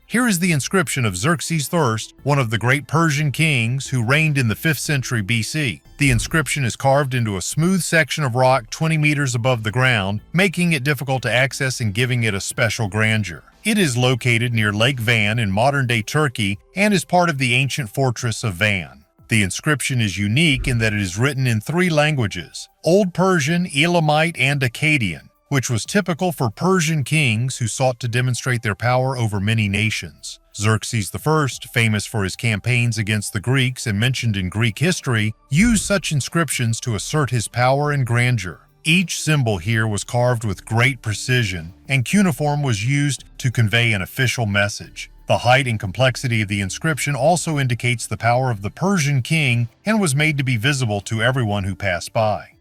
Here is the inscription of Xerxes I, one of the great Persian kings who reigned in the 5th century BC. The inscription is carved into a smooth section of rock 20 meters above the ground, making it difficult to access and giving it a special grandeur. It is located near Lake Van in modern-day Turkey and is part of the ancient fortress of Van. The inscription is unique in that it is written in 3 languages: Old Persian, Elamite, and Akkadian, which was typical for Persian kings who sought to demonstrate their power over many nations. Xerxes I, famous for his campaigns against the Greeks and mentioned in Greek history, used such inscriptions to assert his power and grandeur. Each symbol here was carved with great precision, and cuneiform was used to convey an official message. The height and complexity of the inscription also indicates the power of the Persian king and was made to be visible to everyone who passed by.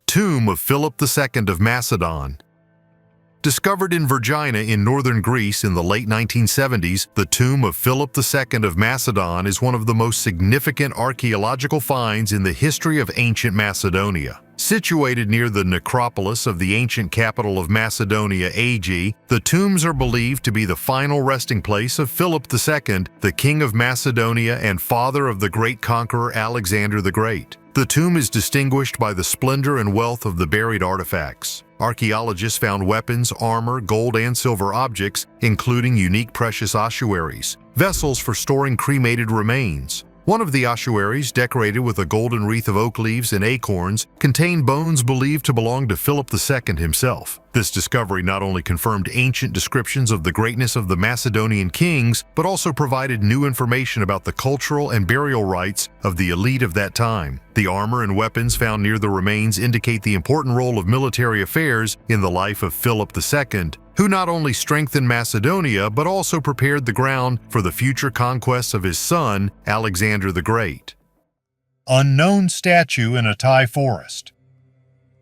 Tomb of Philip II of Macedon. Discovered in Vergina in northern Greece in the late 1970s, the tomb of Philip II of Macedon is one of the most significant archaeological finds in the history of ancient Macedonia. Situated near the necropolis of the ancient capital of Macedonia, Agi, the tombs are believed to be the final resting place of Philip II, the king of Macedonia and father of the great conqueror Alexander the Great. The tomb is distinguished by the splendor and wealth of the buried artifacts. Archaeologists found weapons, armor, gold and silver objects, including unique precious ossuaries, vessels for storing cremated remains, One of the ossuaries, decorated with a golden wreath of oak leaves and acorns, contained bones believed to belong to Philip II himself. This discovery not only confirmed ancient descriptions of the greatness of the Macedonian kings, but also provided new information about the cultural and burial rites of the elite of that time. The armor and weapons found near the remains indicate the important role of military affairs in the life of Philip II, who not only strengthened Macedonia but also prepared the ground for the future conquests of his son, Alexander the Great.
Unknown statue in a Thai forest.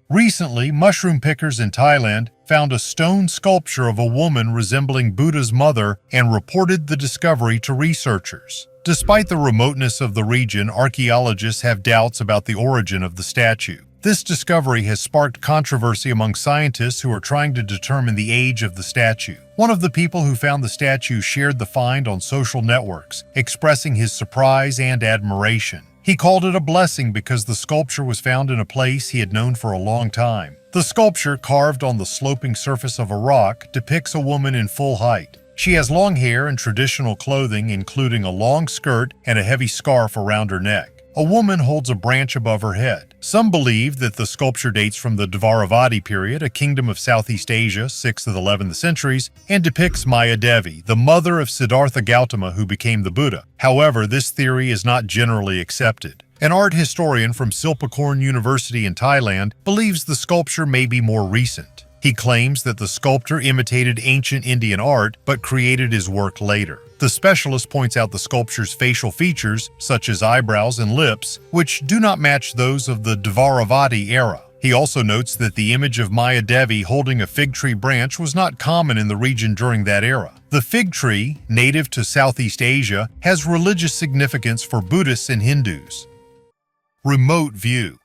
Recently, mushroom pickers in Thailand found a stone sculpture of a woman resembling Buddha's mother and reported the discovery to researchers. Despite the remoteness of the region, archaeologists have doubts about the origin of the statue. This discovery has sparked controversy among scientists who are trying to determine the age of the statue. One of the people who found the statue shared the find on social networks, expressing his surprise and admiration. He called it a blessing because the sculpture was found in a place he had known for a long time. The sculpture, carved on the sloping surface of a rock, depicts a woman in full height. She has long hair and traditional clothing, including a long skirt and a heavy scarf around her neck. A woman holds a branch above her head. Some believe that the sculpture dates from the Dvaravati period, a kingdom of Southeast Asia, 6th to the 11th centuries, and depicts Maya Devi, the mother of Siddhartha Gautama who became the Buddha. However, this theory is not generally accepted. An art historian from Silpakorn University in Thailand believes the sculpture may be more recent. He claims that the sculptor imitated ancient Indian art but created his work later. The specialist points out the sculpture's facial features, such as eyebrows and lips, which do not match those of the Dvaravati era. He also notes that the image of Maya Devi holding a fig tree branch was not common in the region during that era. The fig tree, native to Southeast Asia, has religious significance for Buddhists and Hindus. Remote view.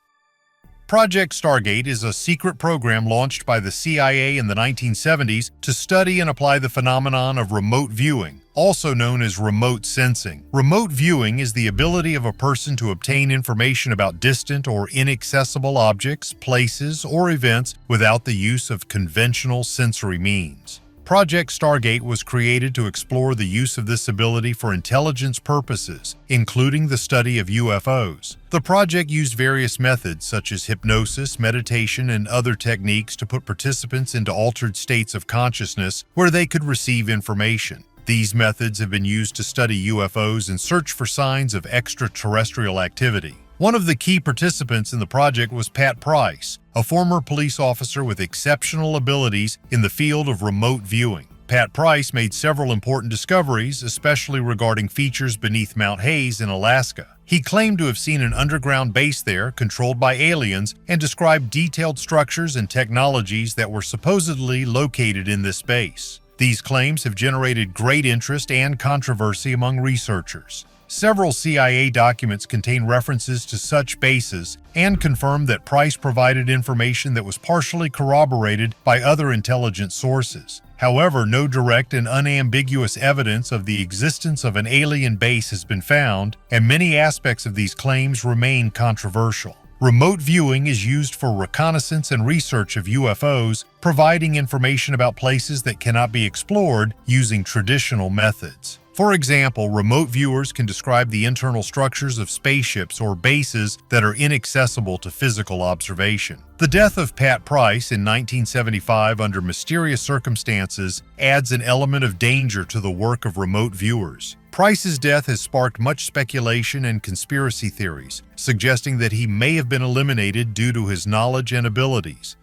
Project Stargate is a secret program launched by the CIA in the 1970s to study and apply the phenomenon of remote viewing, also known as remote sensing. Remote viewing is the ability of a person to obtain information about distant or inaccessible objects, places, or events without the use of conventional sensory means. Project Stargate was created to explore the use of this ability for intelligence purposes, including the study of UFOs. The project used various methods such as hypnosis, meditation, and other techniques to put participants into altered states of consciousness where they could receive information. These methods have been used to study UFOs and search for signs of extraterrestrial activity. One of the key participants in the project was Pat Price, a former police officer with exceptional abilities in the field of remote viewing. Pat Price made several important discoveries, especially regarding features beneath Mount Hayes in Alaska. He claimed to have seen an underground base there controlled by aliens and described detailed structures and technologies that were supposedly located in this base. These claims have generated great interest and controversy among researchers. Several CIA documents contain references to such bases and confirm that Price provided information that was partially corroborated by other intelligence sources. However, no direct and unambiguous evidence of the existence of an alien base has been found, and many aspects of these claims remain controversial. Remote viewing is used for reconnaissance and research of UFOs, providing information about places that cannot be explored using traditional methods. For example, remote viewers can describe the internal structures of spaceships or bases that are inaccessible to physical observation. The death of Pat Price in 1975 under mysterious circumstances adds an element of danger to the work of remote viewers. Price's death has sparked much speculation and conspiracy theories, suggesting that he may have been eliminated due to his knowledge and abilities.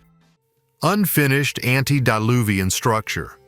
Unfinished antediluvian structure.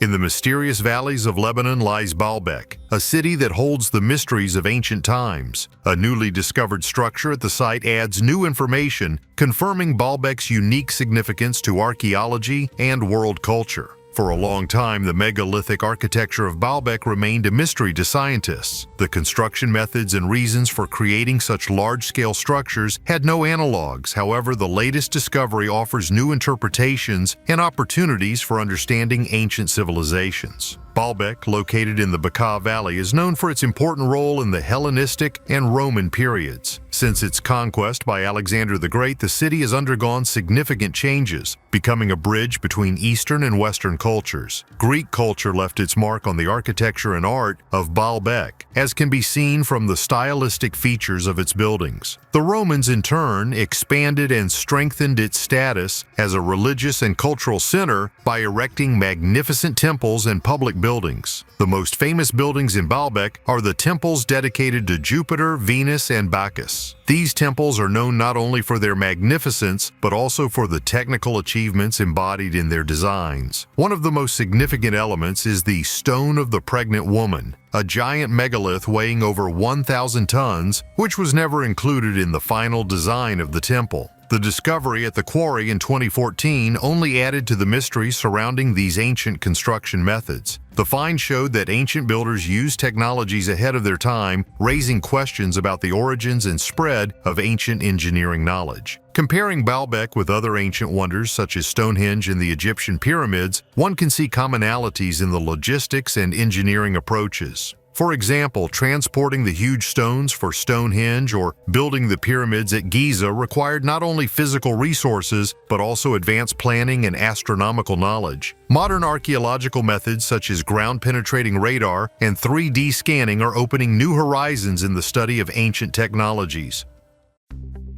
In the mysterious valleys of Lebanon lies Baalbek, a city that holds the mysteries of ancient times. A newly discovered structure at the site adds new information, confirming Baalbek's unique significance to archaeology and world culture. For a long time, the megalithic architecture of Baalbek remained a mystery to scientists. The construction methods and reasons for creating such large-scale structures had no analogs. However, the latest discovery offers new interpretations and opportunities for understanding ancient civilizations. Baalbek, located in the Bekaa Valley, is known for its important role in the Hellenistic and Roman periods. Since its conquest by Alexander the Great, the city has undergone significant changes, becoming a bridge between Eastern and Western cultures. Greek culture left its mark on the architecture and art of Baalbek, as can be seen from the stylistic features of its buildings. The Romans, in turn, expanded and strengthened its status as a religious and cultural center by erecting magnificent temples and public buildings. The most famous buildings in Baalbek are the temples dedicated to Jupiter, Venus, and Bacchus. These temples are known not only for their magnificence, but also for the technical achievements embodied in their designs. One of the most significant elements is the Stone of the Pregnant Woman, a giant megalith weighing over 1,000 tons, which was never included in the final design of the temple. The discovery at the quarry in 2014 only added to the mystery surrounding these ancient construction methods. The find showed that ancient builders used technologies ahead of their time, raising questions about the origins and spread of ancient engineering knowledge. Comparing Baalbek with other ancient wonders such as Stonehenge and the Egyptian pyramids, one can see commonalities in the logistics and engineering approaches. For example, transporting the huge stones for Stonehenge or building the pyramids at Giza required not only physical resources, but also advanced planning and astronomical knowledge. Modern archaeological methods such as ground-penetrating radar and 3D scanning are opening new horizons in the study of ancient technologies.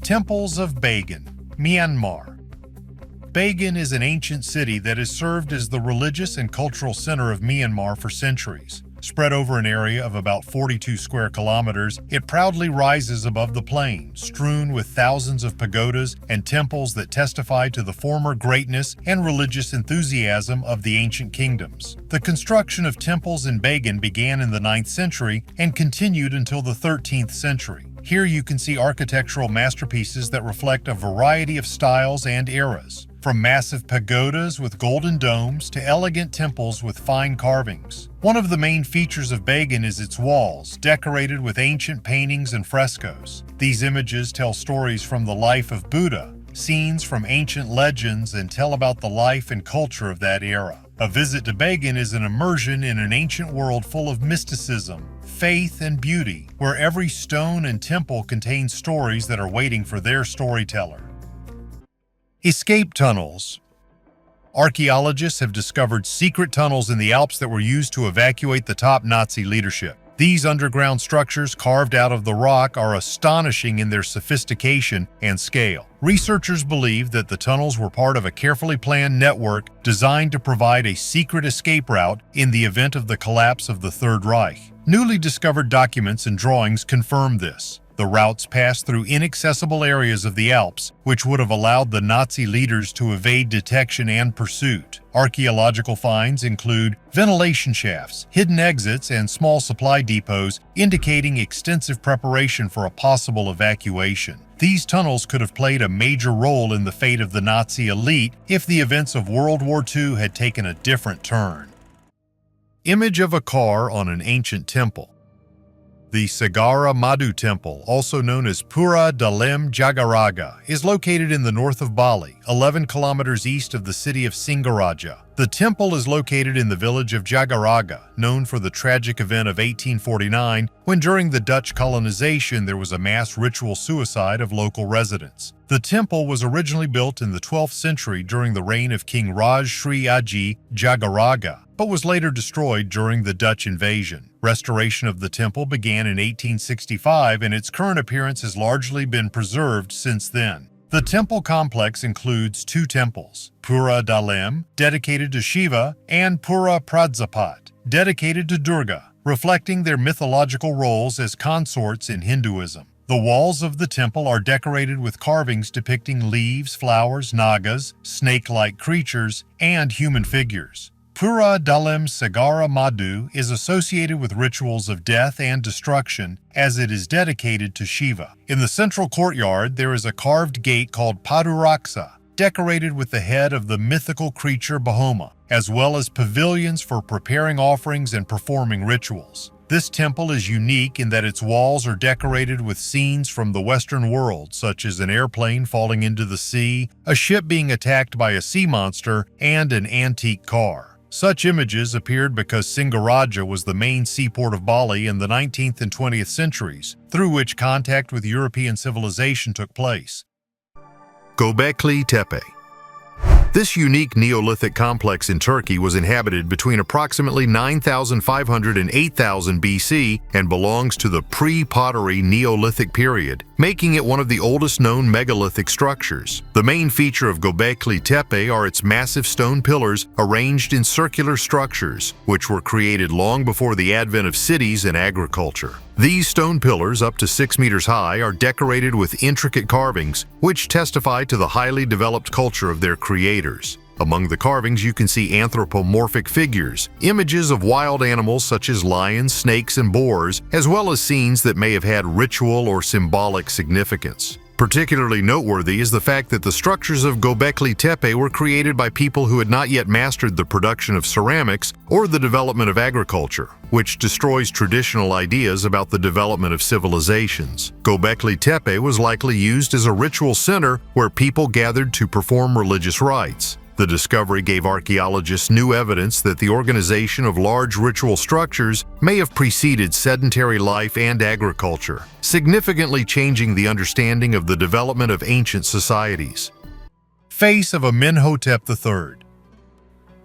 Temples of Bagan, Myanmar. Bagan is an ancient city that has served as the religious and cultural center of Myanmar for centuries. Spread over an area of about 42 square kilometers, it proudly rises above the plain, strewn with thousands of pagodas and temples that testify to the former greatness and religious enthusiasm of the ancient kingdoms. The construction of temples in Bagan began in the 9th century and continued until the 13th century. Here you can see architectural masterpieces that reflect a variety of styles and eras, from massive pagodas with golden domes to elegant temples with fine carvings. One of the main features of Bagan is its walls, decorated with ancient paintings and frescoes. These images tell stories from the life of Buddha, scenes from ancient legends, and tell about the life and culture of that era. A visit to Bagan is an immersion in an ancient world full of mysticism, faith, and beauty, where every stone and temple contains stories that are waiting for their storyteller. Escape tunnels. Archaeologists have discovered secret tunnels in the Alps that were used to evacuate the top Nazi leadership. These underground structures carved out of the rock are astonishing in their sophistication and scale. Researchers believe that the tunnels were part of a carefully planned network designed to provide a secret escape route in the event of the collapse of the Third Reich. Newly discovered documents and drawings confirm this. The routes passed through inaccessible areas of the Alps, which would have allowed the Nazi leaders to evade detection and pursuit. Archaeological finds include ventilation shafts, hidden exits, and small supply depots, indicating extensive preparation for a possible evacuation. These tunnels could have played a major role in the fate of the Nazi elite if the events of World War II had taken a different turn. Image of a car on an ancient temple. The Sagara Madu Temple, also known as Pura Dalam Jagaraga, is located in the north of Bali, 11 kilometers east of the city of Sigiriya. The temple is located in the village of Jagaraga, known for the tragic event of 1849, when during the Dutch colonization there was a mass ritual suicide of local residents. The temple was originally built in the 12th century during the reign of King Raj Sri Aji Jagaraga, but was later destroyed during the Dutch invasion. Restoration of the temple began in 1865, and its current appearance has largely been preserved since then. The temple complex includes two temples, Pura Dalam, dedicated to Shiva, and Pura Prajapat, dedicated to Durga, reflecting their mythological roles as consorts in Hinduism. The walls of the temple are decorated with carvings depicting leaves, flowers, nagas, snake-like creatures, and human figures. Pura Dalam Sagara Madu is associated with rituals of death and destruction, as it is dedicated to Shiva. In the central courtyard, there is a carved gate called Paduraksa, decorated with the head of the mythical creature Bahoma, as well as pavilions for preparing offerings and performing rituals. This temple is unique in that its walls are decorated with scenes from the Western world, such as an airplane falling into the sea, a ship being attacked by a sea monster, and an antique car. Such images appeared because Sigiriya was the main seaport of Bali in the 19th and 20th centuries, through which contact with European civilization took place.
Göbekli Tepe. This unique Neolithic complex in Turkey was inhabited between approximately 9,500 and 8,000 BC and belongs to the pre-pottery Neolithic period, making it one of the oldest known megalithic structures. The main feature of Göbekli Tepe are its massive stone pillars arranged in circular structures, which were created long before the advent of cities and agriculture. These stone pillars, up to 6 meters high, are decorated with intricate carvings, which testify to the highly developed culture of their creators. Among the carvings you can see anthropomorphic figures, images of wild animals such as lions, snakes, and boars, as well as scenes that may have had ritual or symbolic significance. Particularly noteworthy is the fact that the structures of Göbekli Tepe were created by people who had not yet mastered the production of ceramics or the development of agriculture, which destroys traditional ideas about the development of civilizations. Göbekli Tepe was likely used as a ritual center where people gathered to perform religious rites. The discovery gave archaeologists new evidence that the organization of large ritual structures may have preceded sedentary life and agriculture, significantly changing the understanding of the development of ancient societies.
Face of Amenhotep III.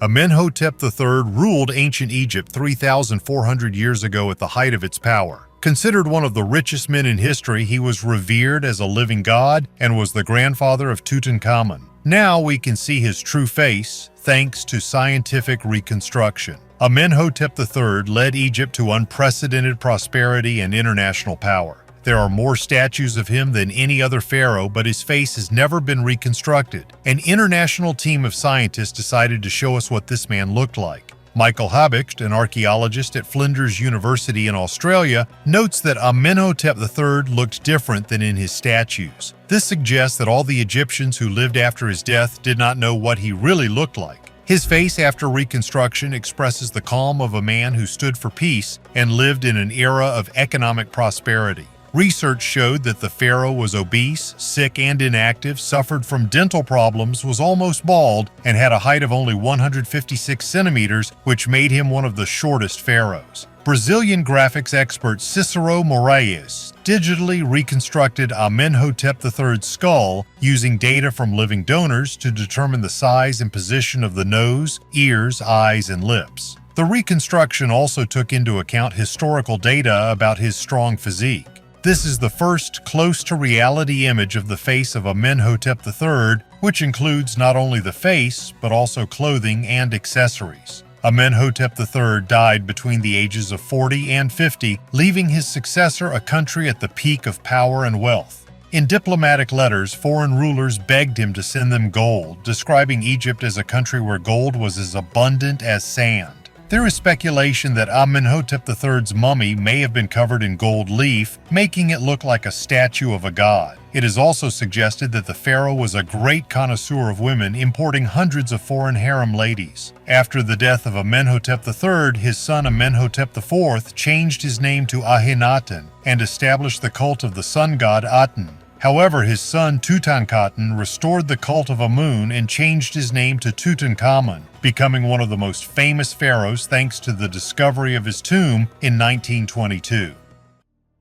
Amenhotep III ruled ancient Egypt 3,400 years ago at the height of its power. Considered one of the richest men in history, he was revered as a living god and was the grandfather of Tutankhamun. Now we can see his true face thanks to scientific reconstruction. Amenhotep III led Egypt to unprecedented prosperity and international power. There are more statues of him than any other pharaoh, but his face has never been reconstructed. An international team of scientists decided to show us what this man looked like. Michael Habicht, an archaeologist at Flinders University in Australia, notes that Amenhotep III looked different than in his statues. This suggests that all the Egyptians who lived after his death did not know what he really looked like. His face after reconstruction expresses the calm of a man who stood for peace and lived in an era of economic prosperity. Research showed that the pharaoh was obese, sick and inactive, suffered from dental problems, was almost bald, and had a height of only 156 centimeters, which made him one of the shortest pharaohs. Brazilian graphics expert Cicero Moraes digitally reconstructed Amenhotep III's skull using data from living donors to determine the size and position of the nose, ears, eyes, and lips. The reconstruction also took into account historical data about his strong physique. This is the first close-to-reality image of the face of Amenhotep III, which includes not only the face, but also clothing and accessories. Amenhotep III died between the ages of 40 and 50, leaving his successor a country at the peak of power and wealth. In diplomatic letters, foreign rulers begged him to send them gold, describing Egypt as a country where gold was as abundant as sand. There is speculation that Amenhotep III's mummy may have been covered in gold leaf, making it look like a statue of a god. It is also suggested that the pharaoh was a great connoisseur of women, importing hundreds of foreign harem ladies. After the death of Amenhotep III, his son Amenhotep IV changed his name to Akhenaten and established the cult of the sun god Aten. However, his son Tutankhamun restored the cult of Amun and changed his name to Tutankhamun, becoming one of the most famous pharaohs thanks to the discovery of his tomb in 1922.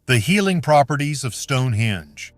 The healing properties of Stonehenge.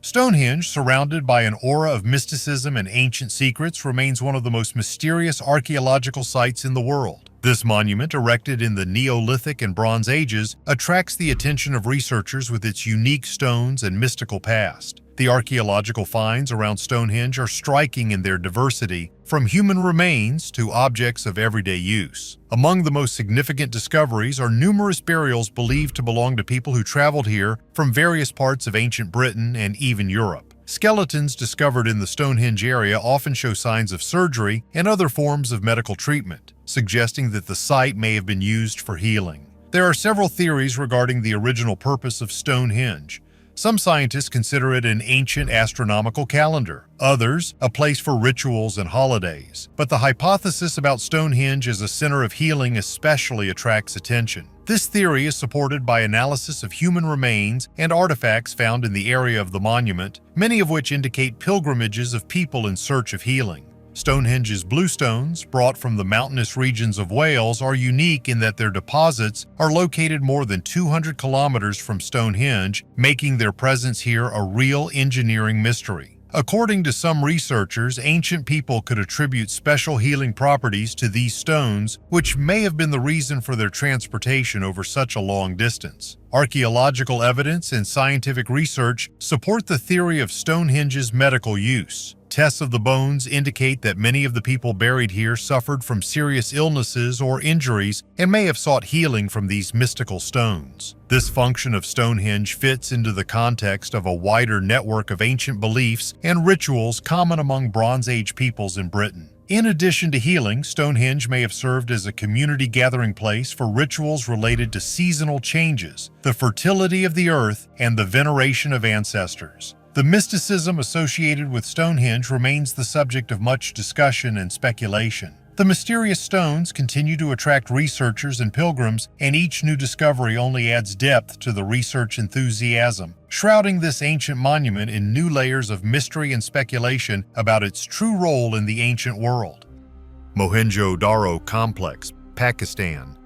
Stonehenge, surrounded by an aura of mysticism and ancient secrets, remains one of the most mysterious archaeological sites in the world. This monument, erected in the Neolithic and Bronze Ages, attracts the attention of researchers with its unique stones and mystical past. The archaeological finds around Stonehenge are striking in their diversity, from human remains to objects of everyday use. Among the most significant discoveries are numerous burials believed to belong to people who traveled here from various parts of ancient Britain and even Europe. Skeletons discovered in the Stonehenge area often show signs of surgery and other forms of medical treatment, suggesting that the site may have been used for healing. There are several theories regarding the original purpose of Stonehenge. Some scientists consider it an ancient astronomical calendar, others a place for rituals and holidays. But the hypothesis about Stonehenge as a center of healing especially attracts attention. This theory is supported by analysis of human remains and artifacts found in the area of the monument, many of which indicate pilgrimages of people in search of healing. Stonehenge's bluestones, brought from the mountainous regions of Wales, are unique in that their deposits are located more than 200 kilometers from Stonehenge, making their presence here a real engineering mystery. According to some researchers, ancient people could attribute special healing properties to these stones, which may have been the reason for their transportation over such a long distance. Archaeological evidence and scientific research support the theory of Stonehenge's medical use. Tests of the bones indicate that many of the people buried here suffered from serious illnesses or injuries and may have sought healing from these mystical stones. This function of Stonehenge fits into the context of a wider network of ancient beliefs and rituals common among Bronze Age peoples in Britain. In addition to healing, Stonehenge may have served as a community gathering place for rituals related to seasonal changes, the fertility of the earth, and the veneration of ancestors. The mysticism associated with Stonehenge remains the subject of much discussion and speculation. The mysterious stones continue to attract researchers and pilgrims, and each new discovery only adds depth to the research enthusiasm, shrouding this ancient monument in new layers of mystery and speculation about its true role in the ancient world.
Mohenjo-daro Complex, Pakistan.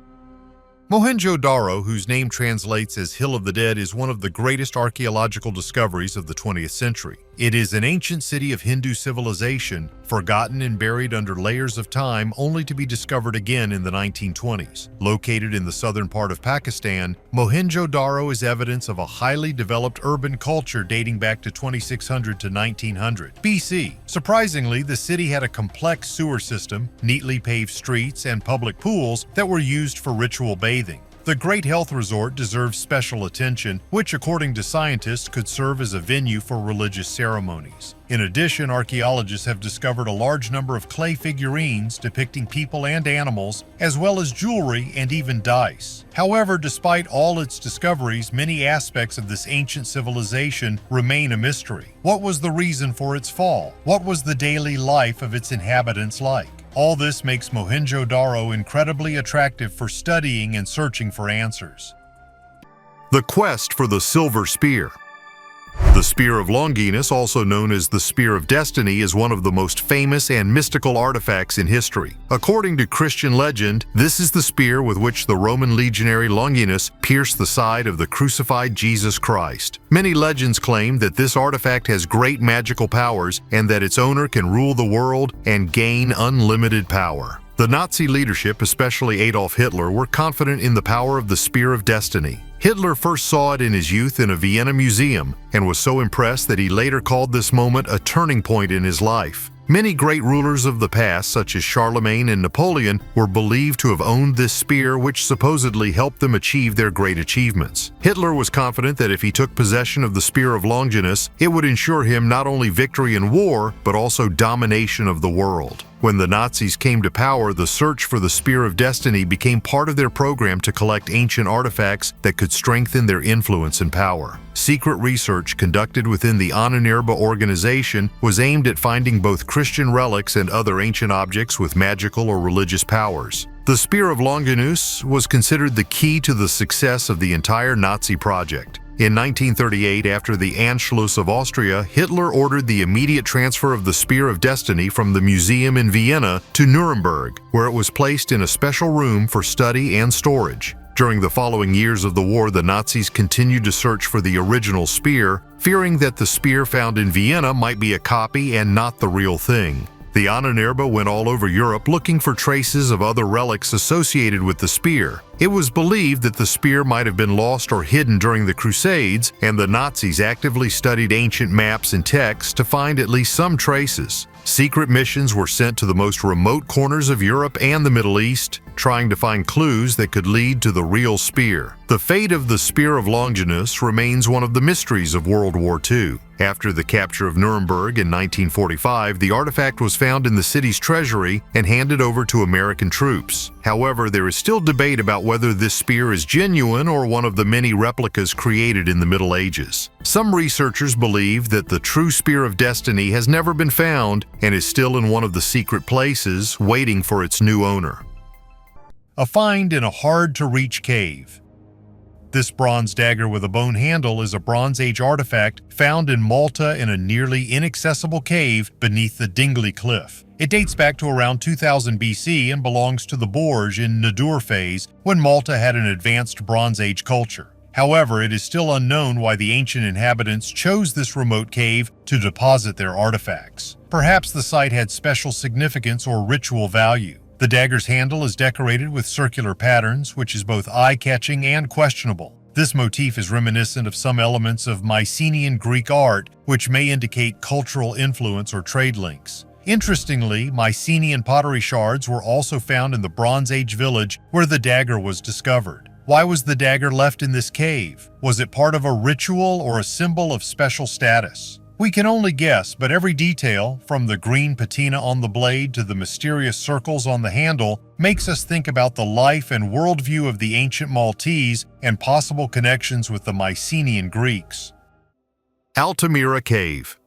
Mohenjo-daro, whose name translates as Hill of the Dead, is one of the greatest archaeological discoveries of the 20th century. It is an ancient city of Hindu civilization, forgotten and buried under layers of time only to be discovered again in the 1920s. Located in the southern part of Pakistan, Mohenjo-daro is evidence of a highly developed urban culture dating back to 2600 to 1900 BC. Surprisingly, the city had a complex sewer system, neatly paved streets, and public pools that were used for ritual bathing. The Great Health Resort deserves special attention, which according to scientists could serve as a venue for religious ceremonies. In addition, archaeologists have discovered a large number of clay figurines depicting people and animals, as well as jewelry and even dice. However, despite all its discoveries, many aspects of this ancient civilization remain a mystery. What was the reason for its fall? What was the daily life of its inhabitants like? All this makes Mohenjo-daro incredibly attractive for studying and searching for answers. The quest for the silver spear. The Spear of Longinus, also known as the Spear of Destiny, is one of the most famous and mystical artifacts in history. According to Christian legend, this is the spear with which the Roman legionary Longinus pierced the side of the crucified Jesus Christ. Many legends claim that this artifact has great magical powers and that its owner can rule the world and gain unlimited power. The Nazi leadership, especially Adolf Hitler, were confident in the power of the Spear of Destiny. Hitler first saw it in his youth in a Vienna museum and was so impressed that he later called this moment a turning point in his life. Many great rulers of the past, such as Charlemagne and Napoleon, were believed to have owned this spear, which supposedly helped them achieve their great achievements. Hitler was confident that if he took possession of the Spear of Longinus, it would ensure him not only victory in war, but also domination of the world. When the Nazis came to power, the search for the Spear of Destiny became part of their program to collect ancient artifacts that could strengthen their influence and power. Secret research conducted within the Amenhotep organization was aimed at finding both Christian relics and other ancient objects with magical or religious powers. The Spear of Longinus was considered the key to the success of the entire Nazi project. In 1938, after the Anschluss of Austria, Hitler ordered the immediate transfer of the Spear of Destiny from the museum in Vienna to Nuremberg, where it was placed in a special room for study and storage. During the following years of the war, the Nazis continued to search for the original spear, fearing that the spear found in Vienna might be a copy and not the real thing. The Amenhotep went all over Europe looking for traces of other relics associated with the spear. It was believed that the spear might have been lost or hidden during the Crusades, and the Nazis actively studied ancient maps and texts to find at least some traces. Secret missions were sent to the most remote corners of Europe and the Middle East, trying to find clues that could lead to the real spear. The fate of the Spear of Longinus remains one of the mysteries of World War II. After the capture of Nuremberg in 1945, the artifact was found in the city's treasury and handed over to American troops. However, there is still debate about whether this spear is genuine or one of the many replicas created in the Middle Ages. Some researchers believe that the true Spear of Destiny has never been found and is still in one of the secret places, waiting for its new owner.
A find in a hard-to-reach cave. This bronze dagger with a bone handle is a Bronze Age artifact found in Malta in a nearly inaccessible cave beneath the Dingley Cliff. It dates back to around 2000 BC and belongs to the Borj in Nadur phase when Malta had an advanced Bronze Age culture. However, it is still unknown why the ancient inhabitants chose this remote cave to deposit their artifacts. Perhaps the site had special significance or ritual value. The dagger's handle is decorated with circular patterns, which is both eye-catching and questionable. This motif is reminiscent of some elements of Mycenaean Greek art, which may indicate cultural influence or trade links. Interestingly, Mycenaean pottery shards were also found in the Bronze Age village where the dagger was discovered. Why was the dagger left in this cave? Was it part of a ritual or a symbol of special status? We can only guess, but every detail, from the green patina on the blade to the mysterious circles on the handle, makes us think about the life and worldview of the ancient Maltese and possible connections with the Mycenaean Greeks.
Altamira Cave.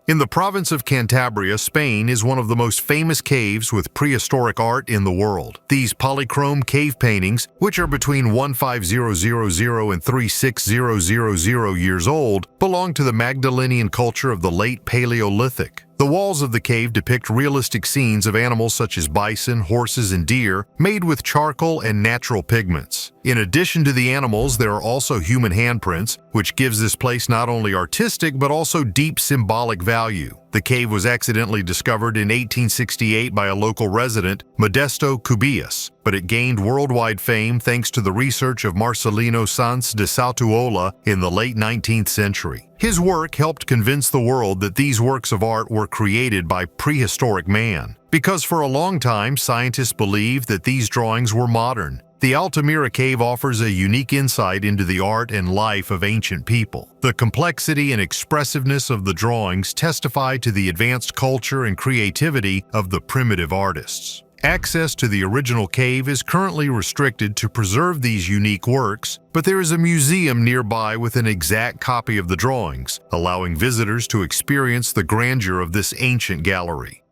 In the province of Cantabria, Spain, is one of the most famous caves with prehistoric art in the world. These polychrome cave paintings, which are between 15000 and 36000 years old, belong to the Magdalenian culture of the late Paleolithic. The walls of the cave depict realistic scenes of animals such as bison, horses, and deer, made with charcoal and natural pigments. In addition to the animals, there are also human handprints, which gives this place not only artistic but also deep symbolic value. The cave was accidentally discovered in 1868 by a local resident, Modesto Cubillas, but it gained worldwide fame thanks to the research of Marcelino Sanz de Sautuola in the late 19th century. His work helped convince the world that these works of art were created by prehistoric man, because for a long time scientists believed that these drawings were modern. The Altamira Cave offers a unique insight into the art and life of ancient people. The complexity and expressiveness of the drawings testify to the advanced culture and creativity of the primitive artists. Access to the original cave is currently restricted to preserve these unique works, but there is a museum nearby with an exact copy of the drawings, allowing visitors to experience the grandeur of this ancient gallery.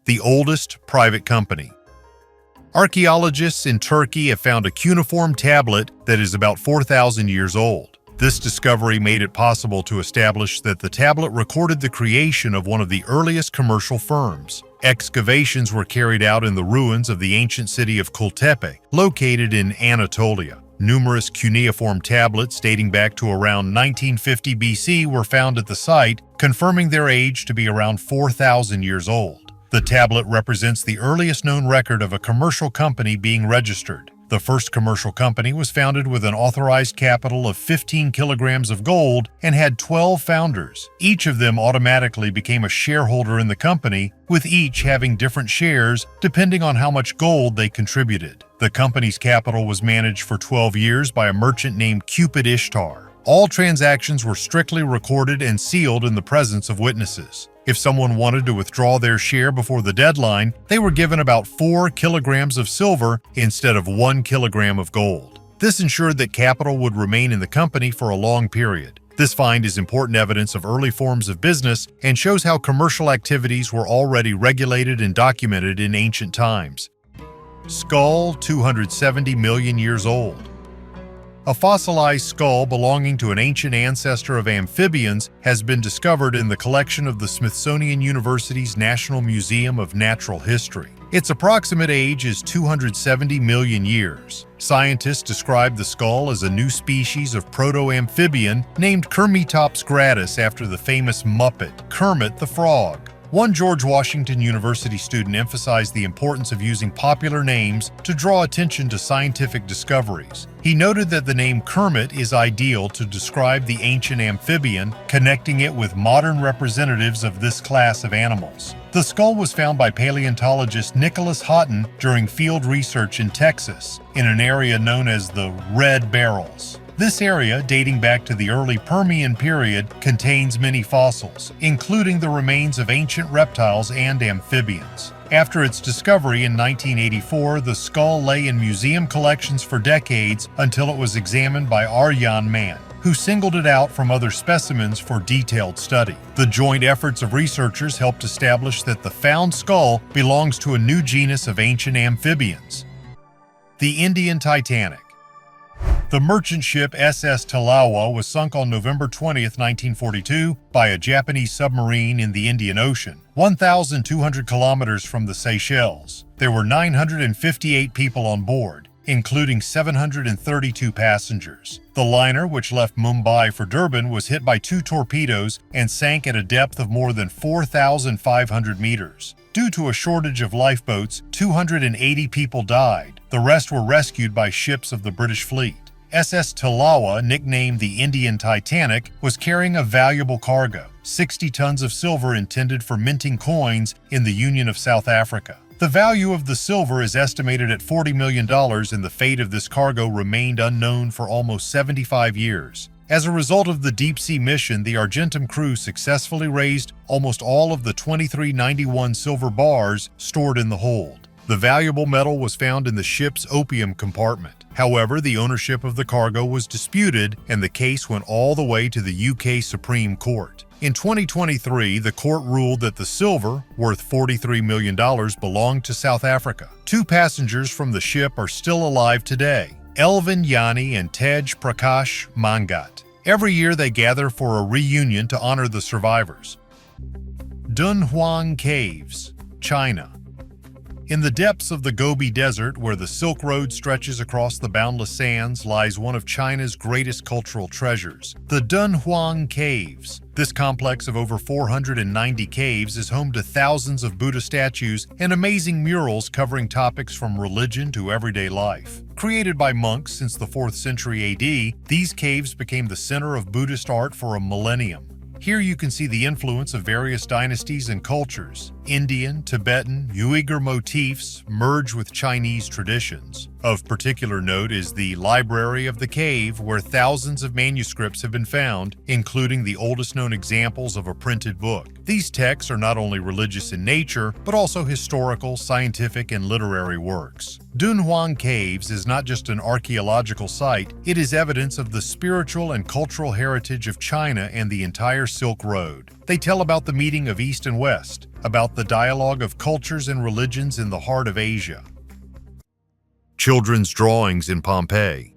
The oldest private company. Archaeologists in Turkey have found a cuneiform tablet that is about 4,000 years old. This discovery made it possible to establish that the tablet recorded the creation of one of the earliest commercial firms. Excavations were carried out in the ruins of the ancient city of Kultepe, located in Anatolia. Numerous cuneiform tablets dating back to around 1950 BC were found at the site, confirming their age to be around 4,000 years old. The tablet represents the earliest known record of a commercial company being registered. The first commercial company was founded with an authorized capital of 15 kilograms of gold and had 12 founders. Each of them automatically became a shareholder in the company, with each having different shares depending on how much gold they contributed. The company's capital was managed for 12 years by a merchant named Cupid Ishtar. All transactions were strictly recorded and sealed in the presence of witnesses. If someone wanted to withdraw their share before the deadline, they were given about 4 kilograms of silver instead of 1 kilogram of gold. This ensured that capital would remain in the company for a long period. This find is important evidence of early forms of business and shows how commercial activities were already regulated and documented in ancient times. Skull 270 million years old. A fossilized skull belonging to an ancient ancestor of amphibians has been discovered in the collection of the Smithsonian University's National Museum of Natural History. Its approximate age is 270 million years. Scientists describe the skull as a new species of proto-amphibian named Kermitops gratis after the famous Muppet, Kermit the Frog. One George Washington University student emphasized the importance of using popular names to draw attention to scientific discoveries. He noted that the name Kermit is ideal to describe the ancient amphibian, connecting it with modern representatives of this class of animals. The skull was found by paleontologist Nicholas Houghton during field research in Texas, in an area known as the Red Barrels. This area, dating back to the early Permian period, contains many fossils, including the remains of ancient reptiles and amphibians. After its discovery in 1984, the skull lay in museum collections for decades until it was examined by Valeriana Mayan, who singled it out from other specimens for detailed study. The joint efforts of researchers helped establish that the found skull belongs to a new genus of ancient amphibians, the Indian Titanic. The merchant ship SS Talawa was sunk on November 20, 1942, by a Japanese submarine in the Indian Ocean, 1,200 kilometers from the Seychelles. There were 958 people on board, including 732 passengers. The liner, which left Mumbai for Durban, was hit by 2 torpedoes and sank at a depth of more than 4,500 meters. Due to a shortage of lifeboats, 280 people died. The rest were rescued by ships of the British fleet. SS Talawa, nicknamed the Indian Titanic, was carrying a valuable cargo, 60 tons of silver intended for minting coins in the Union of South Africa. The value of the silver is estimated at $40 million, and the fate of this cargo remained unknown for almost 75 years. As a result of the deep-sea mission, the Argentum crew successfully raised almost all of the 2391 silver bars stored in the hold. The valuable metal was found in the ship's opium compartment. However, the ownership of the cargo was disputed, and the case went all the way to the UK Supreme Court. In 2023, the court ruled that the silver, worth $43 million, belonged to South Africa. 2 passengers from the ship are still alive today, Elvin Yani and Tej Prakash Mangat. Every year they gather for a reunion to honor the survivors. Dunhuang Caves, China. In the depths of the Gobi Desert, where the Silk Road stretches across the boundless sands, lies one of China's greatest cultural treasures, the Dunhuang Caves. This complex of over 490 caves is home to thousands of Buddha statues and amazing murals covering topics from religion to everyday life. Created by monks since the 4th century AD, these caves became the center of Buddhist art for a millennium. Here you can see the influence of various dynasties and cultures. Indian, Tibetan, Uyghur motifs merge with Chinese traditions. Of particular note is the Library of the Cave, where thousands of manuscripts have been found, including the oldest known examples of a printed book. These texts are not only religious in nature, but also historical, scientific, and literary works. Dunhuang Caves is not just an archaeological site, it is evidence of the spiritual and cultural heritage of China and the entire Silk Road. They tell about the meeting of East and West, about the dialogue of cultures and religions in the heart of Asia. Children's drawings in Pompeii.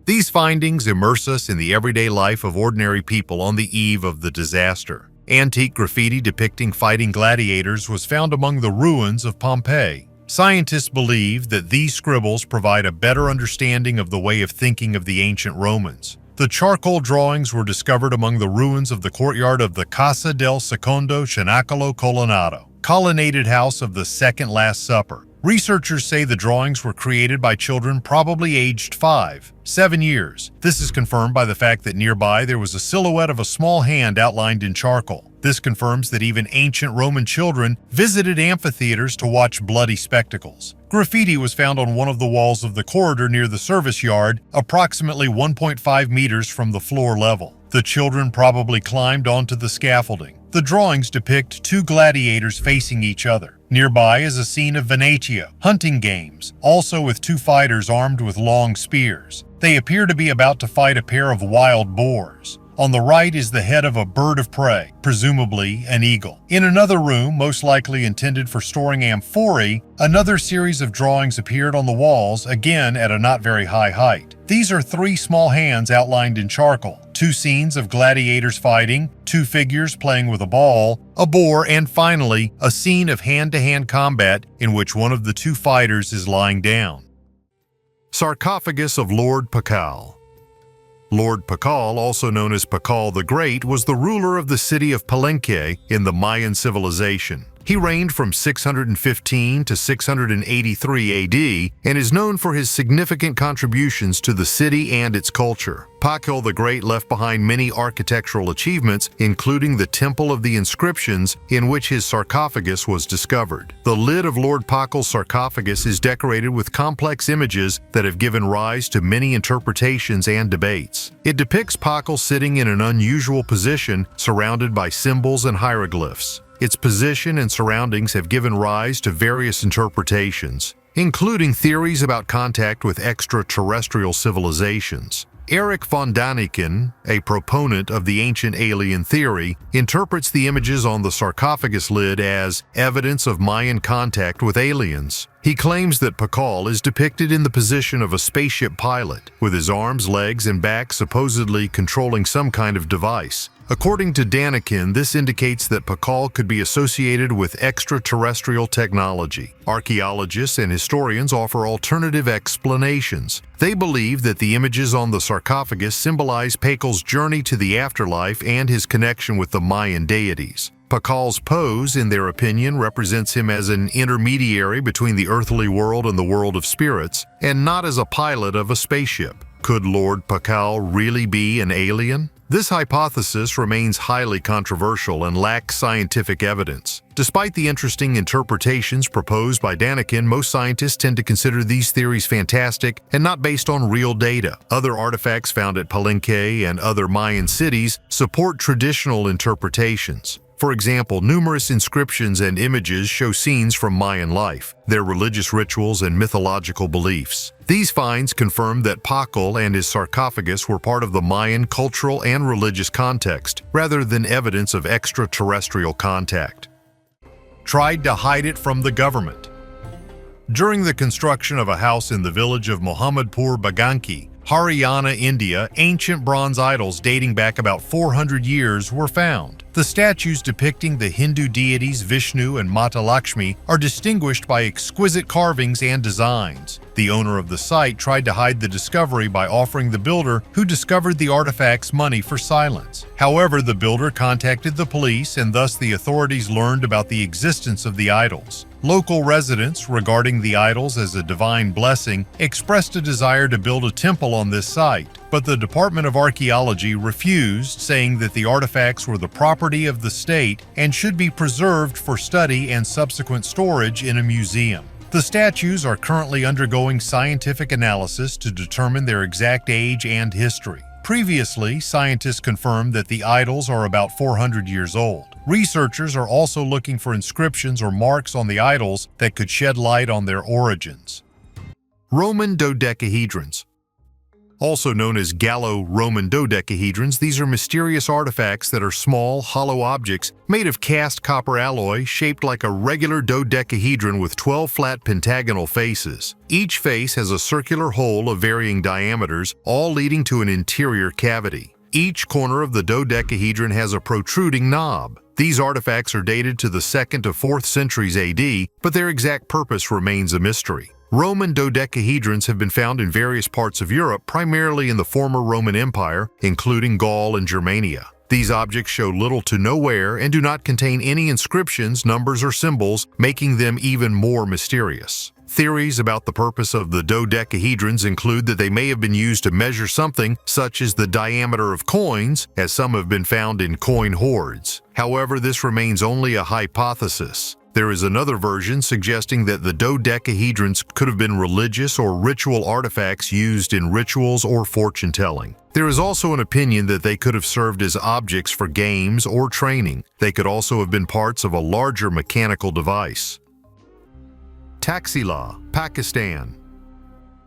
These findings immerse us in the everyday life of ordinary people on the eve of the disaster. Antique graffiti depicting fighting gladiators was found among the ruins of Pompeii. Scientists believe that these scribbles provide a better understanding of the way of thinking of the ancient Romans. The charcoal drawings were discovered among the ruins of the courtyard of the Casa del Secondo Cenacolo Colonnado, colonnaded house of the Second Last Supper. Researchers say the drawings were created by children probably aged 5-7 years. This is confirmed by the fact that nearby there was a silhouette of a small hand outlined in charcoal. This confirms that even ancient Roman children visited amphitheaters to watch bloody spectacles. Graffiti was found on one of the walls of the corridor near the service yard, approximately 1.5 meters from the floor level. The children probably climbed onto the scaffolding. The drawings depict 2 gladiators facing each other. Nearby is a scene of Venetia, hunting games, also with 2 fighters armed with long spears. They appear to be about to fight a pair of wild boars. On the right is the head of a bird of prey, presumably an eagle. In another room, most likely intended for storing amphorae, another series of drawings appeared on the walls, again at a not very high height. These are 3 small hands outlined in charcoal, 2 scenes of gladiators fighting, 2 figures playing with a ball, a boar, and finally, a scene of hand-to-hand combat in which one of the 2 fighters is lying down. Sarcophagus of Lord Pakal. Lord Pakal, also known as Pakal the Great, was the ruler of the city of Palenque in the Mayan civilization. He reigned from 615 to 683 AD and is known for his significant contributions to the city and its culture. Pakal the Great left behind many architectural achievements, including the Temple of the Inscriptions, in which his sarcophagus was discovered. The lid of Lord Pakal's sarcophagus is decorated with complex images that have given rise to many interpretations and debates. It depicts Pakal sitting in an unusual position, surrounded by symbols and hieroglyphs. Its position and surroundings have given rise to various interpretations, including theories about contact with extraterrestrial civilizations.
Erich von Däniken, a proponent of the ancient alien theory, interprets the images on the sarcophagus lid as evidence of Mayan contact with aliens. He claims that Pakal is depicted in the position of a spaceship pilot, with his arms, legs, and back supposedly controlling some kind of device. According to Däniken, this indicates that Pakal could be associated with extraterrestrial technology. Archaeologists and historians offer alternative explanations. They believe that the images on the sarcophagus symbolize Pakal's journey to the afterlife and his connection with the Mayan deities. Pakal's pose, in their opinion, represents him as an intermediary between the earthly world and the world of spirits, and not as a pilot of a spaceship. Could Lord Pakal really be an alien? This hypothesis remains highly controversial and lacks scientific evidence. Despite the interesting interpretations proposed by Däniken, most scientists tend to consider these theories fantastic and not based on real data. Other artifacts found at Palenque and other Mayan cities support traditional interpretations. For example, numerous inscriptions and images show scenes from Mayan life, their religious rituals and mythological beliefs. These finds confirm that Pakal and his sarcophagus were part of the Mayan cultural and religious context, rather than evidence of extraterrestrial contact. Tried to hide it from the government. During the construction of a house in the village of Mohammedpur Baganki, Haryana, India, ancient bronze idols dating back about 400 years were found. The statues depicting the Hindu deities Vishnu and Mata Lakshmi are distinguished by exquisite carvings and designs. The owner of the site tried to hide the discovery by offering the builder who discovered the artifacts money for silence. However, the builder contacted the police, and thus the authorities learned about the existence of the idols. Local residents, regarding the idols as a divine blessing, expressed a desire to build a temple on this site, but the Department of Archaeology refused, saying that the artifacts were the property of the state and should be preserved for study and subsequent storage in a museum. The statues are currently undergoing scientific analysis to determine their exact age and history. Previously, scientists confirmed that the idols are about 400 years old. Researchers are also looking for inscriptions or marks on the idols that could shed light on their origins. Roman dodecahedrons. Also known as Gallo-Roman dodecahedrons, these are mysterious artifacts that are small, hollow objects made of cast copper alloy shaped like a regular dodecahedron with 12 flat pentagonal faces. Each face has a circular hole of varying diameters, all leading to an interior cavity. Each corner of the dodecahedron has a protruding knob. These artifacts are dated to the 2nd to 4th centuries AD, but their exact purpose remains a mystery. Roman dodecahedrons have been found in various parts of Europe, primarily in the former Roman Empire, including Gaul and Germania. These objects show little to no wear and do not contain any inscriptions, numbers, or symbols, making them even more mysterious. Theories about the purpose of the dodecahedrons include that they may have been used to measure something, such as the diameter of coins, as some have been found in coin hoards. However, this remains only a hypothesis. There is another version suggesting that the dodecahedrons could have been religious or ritual artifacts used in rituals or fortune-telling. There is also an opinion that they could have served as objects for games or training. They could also have been parts of a larger mechanical device. Taxila, Pakistan.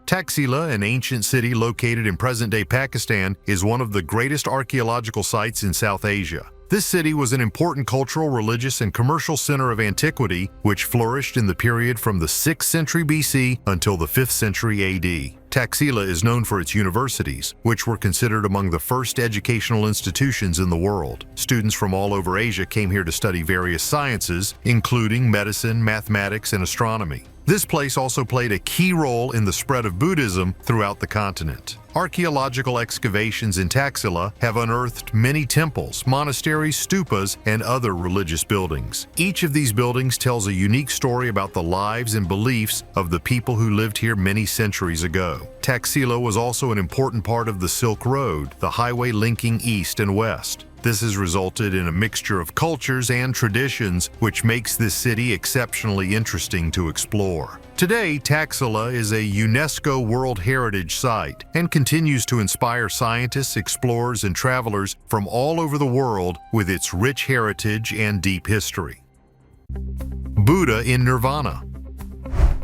Taxila, an ancient city located in present-day Pakistan, is one of the greatest archaeological sites in South Asia. This city was an important cultural, religious, and commercial center of antiquity, which flourished in the period from the 6th century BC until the 5th century AD. Taxila is known for its universities, which were considered among the first educational institutions in the world. Students from all over Asia came here to study various sciences, including medicine, mathematics, and astronomy. This place also played a key role in the spread of Buddhism throughout the continent. Archaeological excavations in Taxila have unearthed many temples, monasteries, stupas, and other religious buildings. Each of these buildings tells a unique story about the lives and beliefs of the people who lived here many centuries ago. Taxila was also an important part of the Silk Road, the highway linking east and west. This has resulted in a mixture of cultures and traditions, which makes this city exceptionally interesting to explore. Today, Taxila is a UNESCO World Heritage Site and continues to inspire scientists, explorers, and travelers from all over the world with its rich heritage and deep history. Buddha in Nirvana.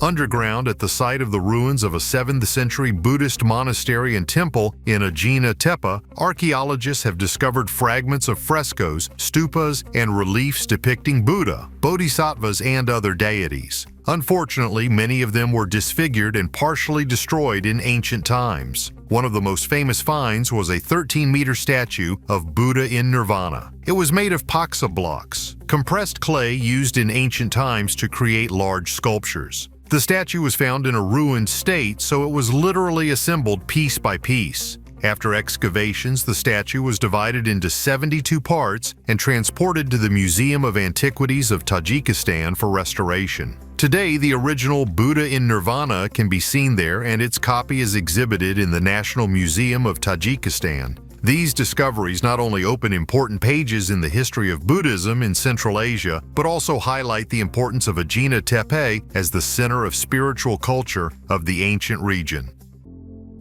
Underground at the site of the ruins of a 7th century Buddhist monastery and temple in Göbekli Tepe, archaeologists have discovered fragments of frescoes, stupas, and reliefs depicting Buddha, bodhisattvas, and other deities. Unfortunately, many of them were disfigured and partially destroyed in ancient times. One of the most famous finds was a 13-meter statue of Buddha in Nirvana. It was made of paksa blocks, compressed clay used in ancient times to create large sculptures. The statue was found in a ruined state, so it was literally assembled piece by piece. After excavations, the statue was divided into 72 parts and transported to the Museum of Antiquities of Tajikistan for restoration. Today, the original Buddha in Nirvana can be seen there, and its copy is exhibited in the National Museum of Tajikistan. These discoveries not only open important pages in the history of Buddhism in Central Asia, but also highlight the importance of Göbekli Tepe as the center of spiritual culture of the ancient region.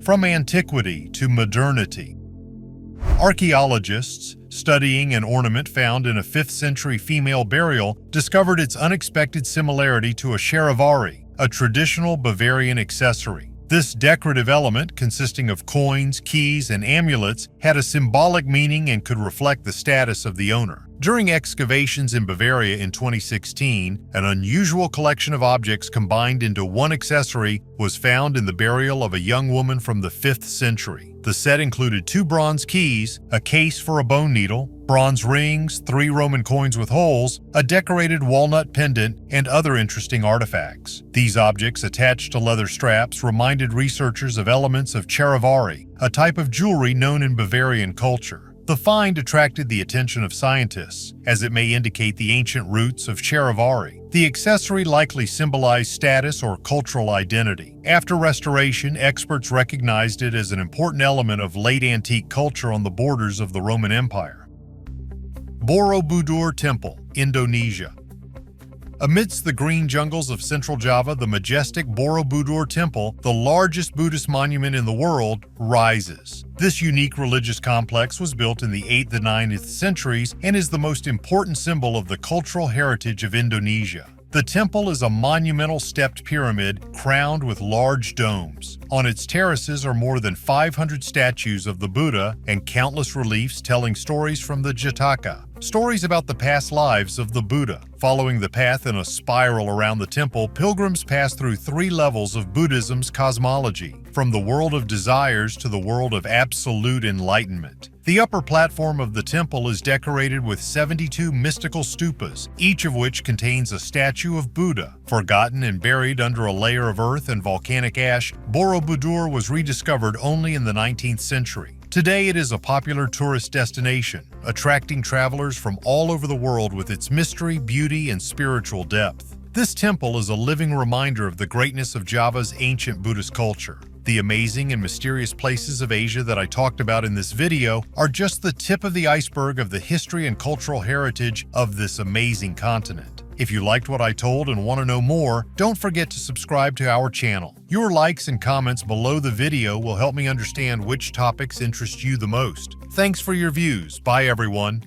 From antiquity to modernity. Archaeologists, studying an ornament found in a 5th century female burial, discovered its unexpected similarity to a charivari, a traditional Bavarian accessory. This decorative element, consisting of coins, keys, and amulets, had a symbolic meaning and could reflect the status of the owner. During excavations in Bavaria in 2016, an unusual collection of objects combined into one accessory was found in the burial of a young woman from the 5th century. The set included 2 bronze keys, a case for a bone needle, bronze rings, 3 Roman coins with holes, a decorated walnut pendant, and other interesting artifacts. These objects, attached to leather straps, reminded researchers of elements of charivari, a type of jewelry known in Bavarian culture. The find attracted the attention of scientists, as it may indicate the ancient roots of charivari. The accessory likely symbolized status or cultural identity. After restoration, experts recognized it as an important element of late antique culture on the borders of the Roman Empire. Borobudur Temple, Indonesia. Amidst the green jungles of central Java, the majestic Borobudur Temple, the largest Buddhist monument in the world, rises. This unique religious complex was built in the 8th and 9th centuries and is the most important symbol of the cultural heritage of Indonesia. The temple is a monumental stepped pyramid crowned with large domes. On its terraces are more than 500 statues of the Buddha and countless reliefs telling stories from the Jataka, stories about the past lives of the Buddha. Following the path in a spiral around the temple, pilgrims pass through 3 levels of Buddhism's cosmology, from the world of desires to the world of absolute enlightenment. The upper platform of the temple is decorated with 72 mystical stupas, each of which contains a statue of Buddha. Forgotten and buried under a layer of earth and volcanic ash, Borobudur was rediscovered only in the 19th century. Today it is a popular tourist destination, attracting travelers from all over the world with its mystery, beauty, and spiritual depth. This temple is a living reminder of the greatness of Java's ancient Buddhist culture. The amazing and mysterious places of Asia that I talked about in this video are just the tip of the iceberg of the history and cultural heritage of this amazing continent. If you liked what I told and want to know more, don't forget to subscribe to our channel. Your likes and comments below the video will help me understand which topics interest you the most. Thanks for your views. Bye, everyone.